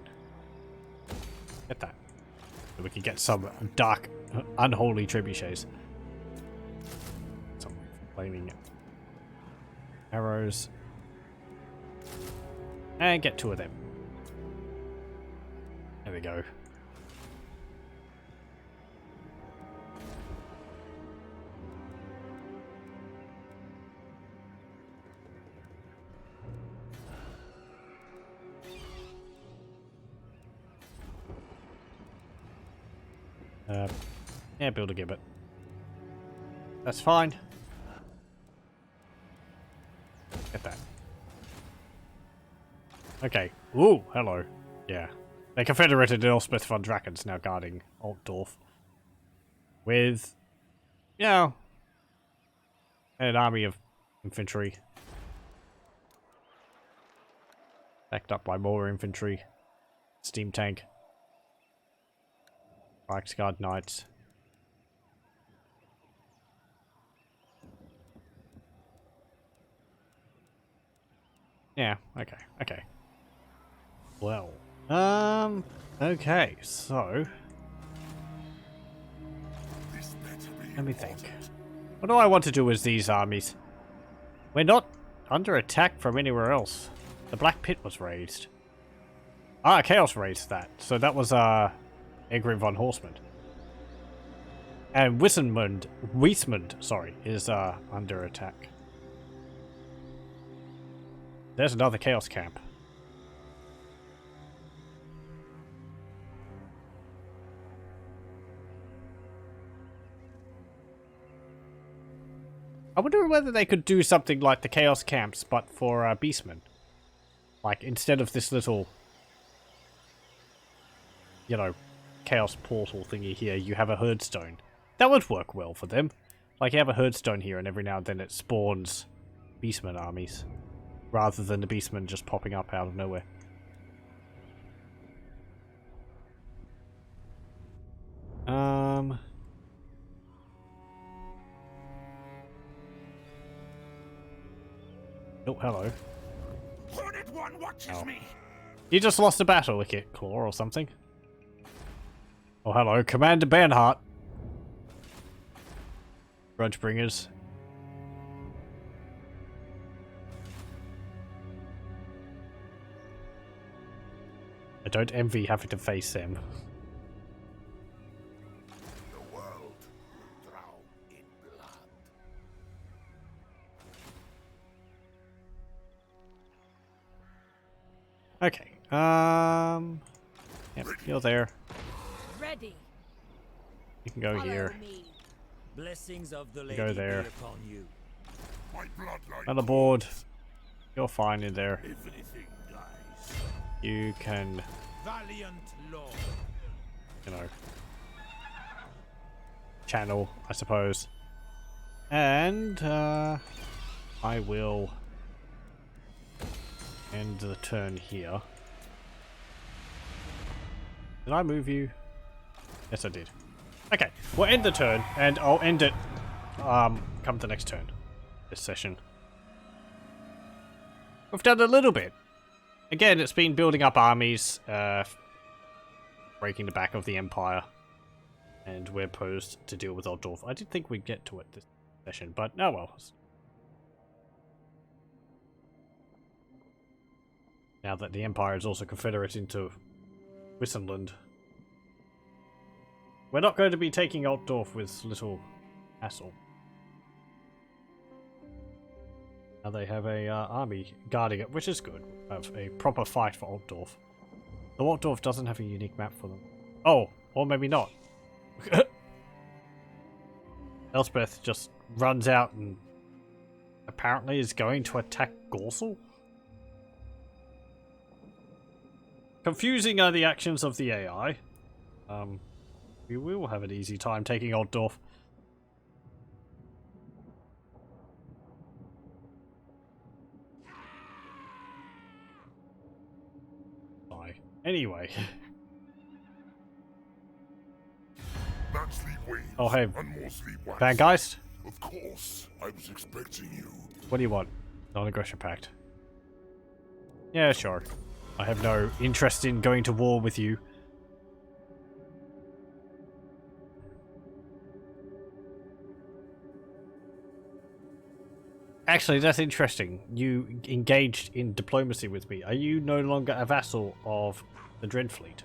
S1: Get that. So we can get some dark, unholy trebuchets. Some flaming arrows. And get 2 of them. There we go. Yeah, build a gibbet. That's fine. Get that. Okay. Ooh, hello. Yeah. The Confederated Elspeth von Draken's now guarding Altdorf. With, you know, an army of infantry. Backed up by more infantry. Steam tank. Reichsguard Knights. Yeah, okay. Well, okay, so let me think. What do I want to do with these armies? We're not under attack from anywhere else. The Black Pit was raised. Ah, Chaos raised that. So that was, Egrin von Horseman. And Wysmund, sorry, is, under attack. There's another Chaos camp. I wonder whether they could do something like the Chaos Camps, but for Beastmen. Like, instead of this little, you know, Chaos Portal thingy here, you have a Herdstone. That would work well for them. Like, you have a Herdstone here, and every now and then it spawns Beastmen armies. Rather than the Beastmen just popping up out of nowhere. Oh, hello.
S2: Hornet One watches me.
S1: You just lost a battle, Wicket Claw, or something. Oh, hello, Commander Bernhardt. Grudgebringers. I don't envy having to face them.
S4: The world will drown in blood.
S1: Okay, yep, you're there.
S5: Ready.
S1: You can go here.
S5: Me.
S6: Blessings of the lady
S1: Go there.
S6: be upon you.
S4: My bloodline.
S1: On the board. You're fine in there.
S4: Everything dies.
S1: You can,
S3: Valiant lord.
S1: you know, channel, I suppose. And, I will end the turn here. Did I move you? Yes, I did. Okay, we'll end the turn, and I'll end it, come the next turn. This session. We've done a little bit. Again, it's been building up armies, breaking the back of the Empire. And we're posed to deal with Altdorf. I did think we'd get to it this session, but oh well. Now that the Empire is also confederate into Wissenland. We're not going to be taking Altdorf with little hassle. Now they have a army guarding it, which is good. Have a proper fight for Altdorf. Though Altdorf doesn't have a unique map for them. Oh, or maybe not. Elspeth just runs out and apparently is going to attack Gorsel? Confusing are the actions of the AI. We will have an easy time taking Altdorf. Bye. Anyway.
S4: That sleep waves.
S1: Oh, hey.
S4: And more sleep wax.
S1: Van Geist?
S4: Of course, I was expecting you.
S1: What do you want? Non-aggression pact. Yeah, sure. I have no interest in going to war with you. Actually, that's interesting. You engaged in diplomacy with me. Are you no longer a vassal of the Dreadfleet?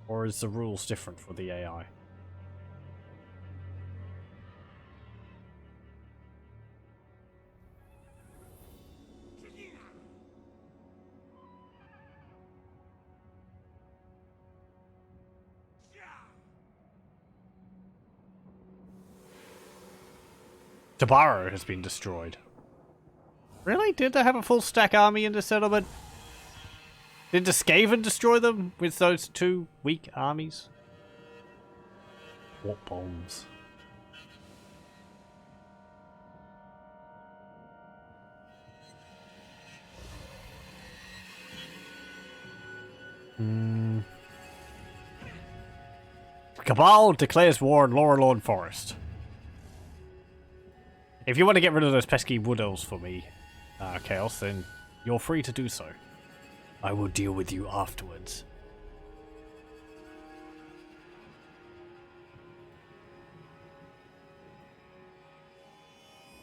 S1: Or is the rules different for the AI? Tabaro has been destroyed. Really? Did they have a full stack army in the settlement? Did the Skaven destroy them with those two weak armies? What bombs? Cabal declares war on Laurelorn Forest. If you want to get rid of those pesky wood elves for me, Chaos, then you're free to do so. I will deal with you afterwards.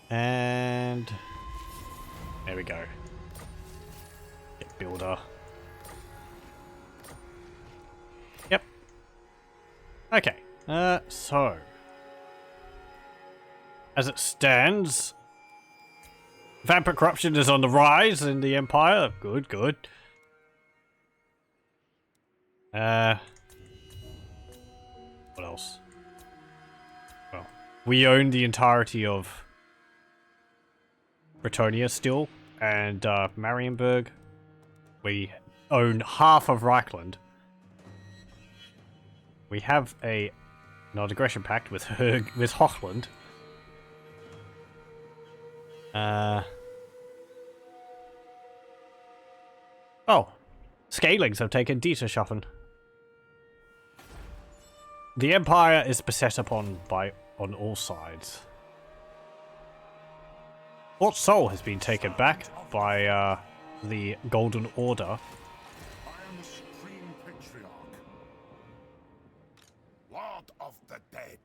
S1: And there we go. Get builder. Yep. Okay. So as it stands, vampire corruption is on the rise in the Empire. Good, good. What else? Well, we own the entirety of Bretonnia still, and Marienburg. We own half of Reichland. We have a non-aggression pact with Hochland. Oh, Scalings have taken Dieterschaffen. The Empire is beset upon on all sides. Fort Seoul has been taken back by the Golden Order.
S4: I am the Supreme Patriarch. Lord of the Dead.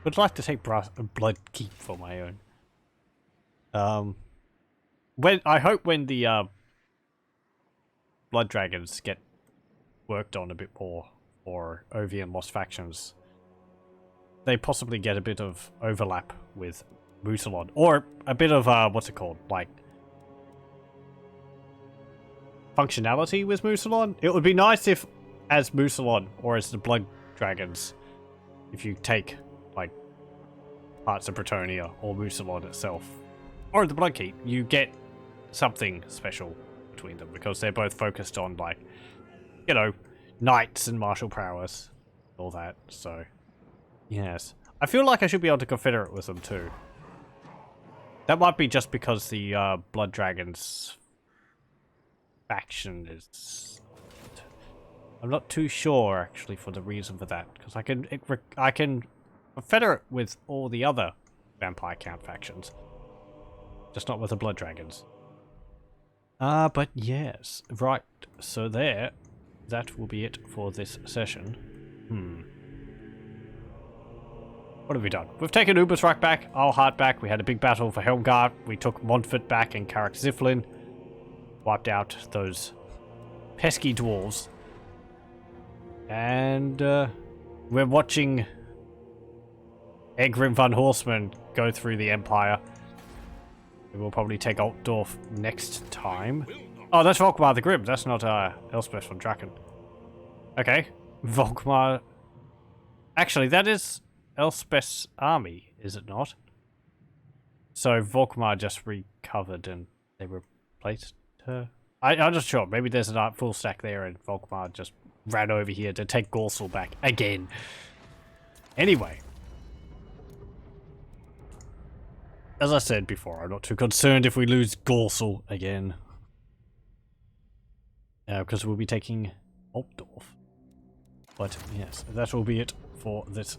S1: Would like to take Blood Keep for my own. I hope when the Blood Dragons get worked on a bit more, or Ovian Lost Factions, they possibly get a bit of overlap with Mousillon, or a bit of what's it called, like functionality with Mousillon. It would be nice if, as Mousillon or as the Blood Dragons, if you take like parts of Bretonnia or Mousillon itself, or the Bloodkeep, you get something special between them, because they're both focused on, like, you know, knights and martial prowess, all that. So yes, I feel like I should be able to confederate with them too. That might be just because the Blood Dragons faction is... I'm not too sure actually for the reason for that, because I can confederate with all the other Vampire Count factions, just not with the Blood Dragons. But yes, right. So that will be it for this session. What have we done? We've taken Ubersreich back, Alhart back. We had a big battle for Helmgart. We took Montfort back and Carrick Ziflin. Wiped out those pesky dwarves. And we're watching Egrim von Horseman go through the Empire. We will probably take Altdorf next time. Oh, that's Volkmar the Grim. That's not Elspeth von Draken. Okay. Volkmar... Actually, that is Elspeth's army, is it not? So Volkmar just recovered and they replaced her? I'm not sure. Maybe there's a full stack there and Volkmar just ran over here to take Gorsel back again. Anyway. As I said before, I'm not too concerned if we lose Gorsel again. Because we'll be taking Altdorf. But yes, that will be it for this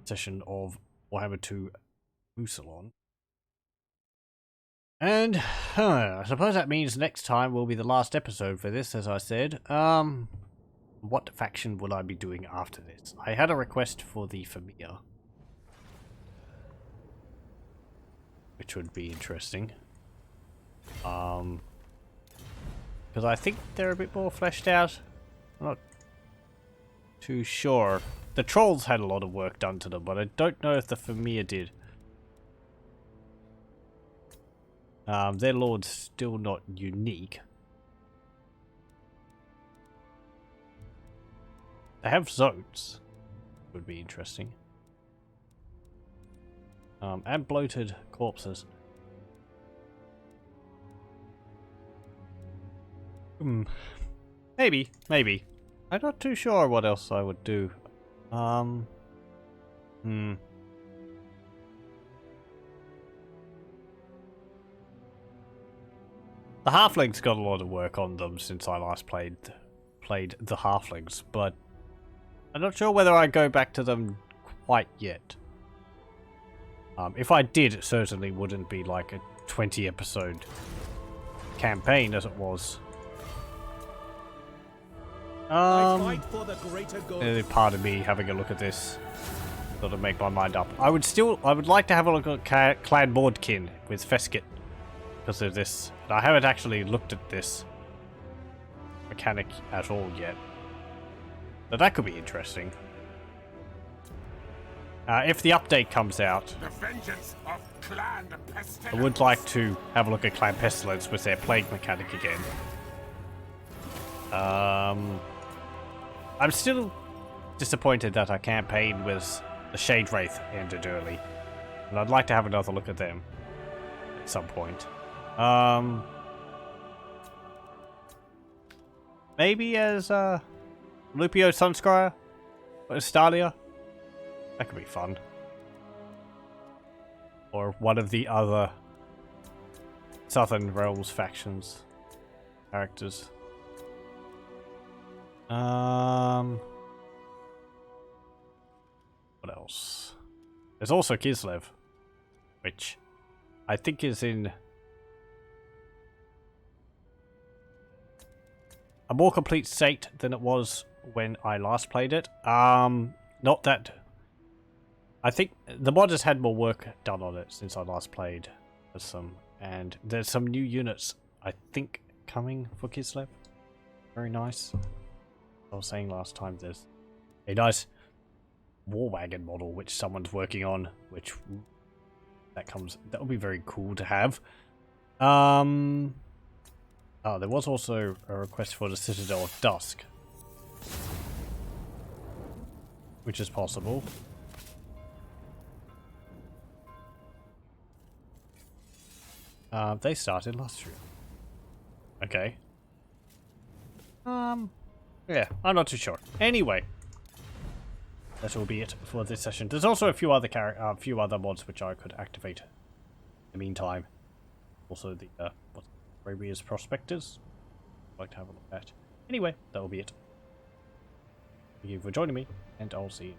S1: session of Warhammer 2 Mousillon. And I suppose that means next time will be the last episode for this, as I said. What faction will I be doing after this? I had a request for the Familiar, which would be interesting. Because I think they're a bit more fleshed out. I'm not too sure. The Trolls had a lot of work done to them, but I don't know if the Familiar did. Their Lord's still not unique. They have Zotes. Would be interesting. And bloated corpses. Maybe. I'm not too sure what else I would do. The Halflings got a lot of work on them since I last played the Halflings, but I'm not sure whether I go back to them quite yet. If I did, it certainly wouldn't be like a 20 episode campaign as it was.
S9: I fight for the greater good.
S1: Part of me having a look at this, sort of make my mind up. I would like to have a look at Clan Mordkin with Feskit because of this. I haven't actually looked at this mechanic at all yet, but that could be interesting. If the update comes out,
S4: The vengeance of Clan Pestilence.
S1: I would like to have a look at Clan Pestilence with their plague mechanic again. I'm still disappointed that our campaign with the Shade Wraith ended early. And I'd like to have another look at them at some point. Maybe as Lupio Sunscryer or Estalia. That could be fun. Or one of the other Southern Realms factions characters. What else? There's also Kislev, which I think is in a more complete state than it was when I last played it. Not that... I think the mod has had more work done on it since I last played. And there's some new units, I think, coming for Kislev. Very nice. I was saying last time, there's a nice war wagon model which someone's working on, which that will be very cool to have. Oh, there was also a request for the Citadel of Dusk, which is possible. They started last year. Okay. Yeah, I'm not too sure. Anyway, that will be it for this session. There's also a few other mods which I could activate in the meantime. Also the Arabia's Prospectors. I'd like to have a look at. Anyway, that will be it. Thank you for joining me, and I'll see you.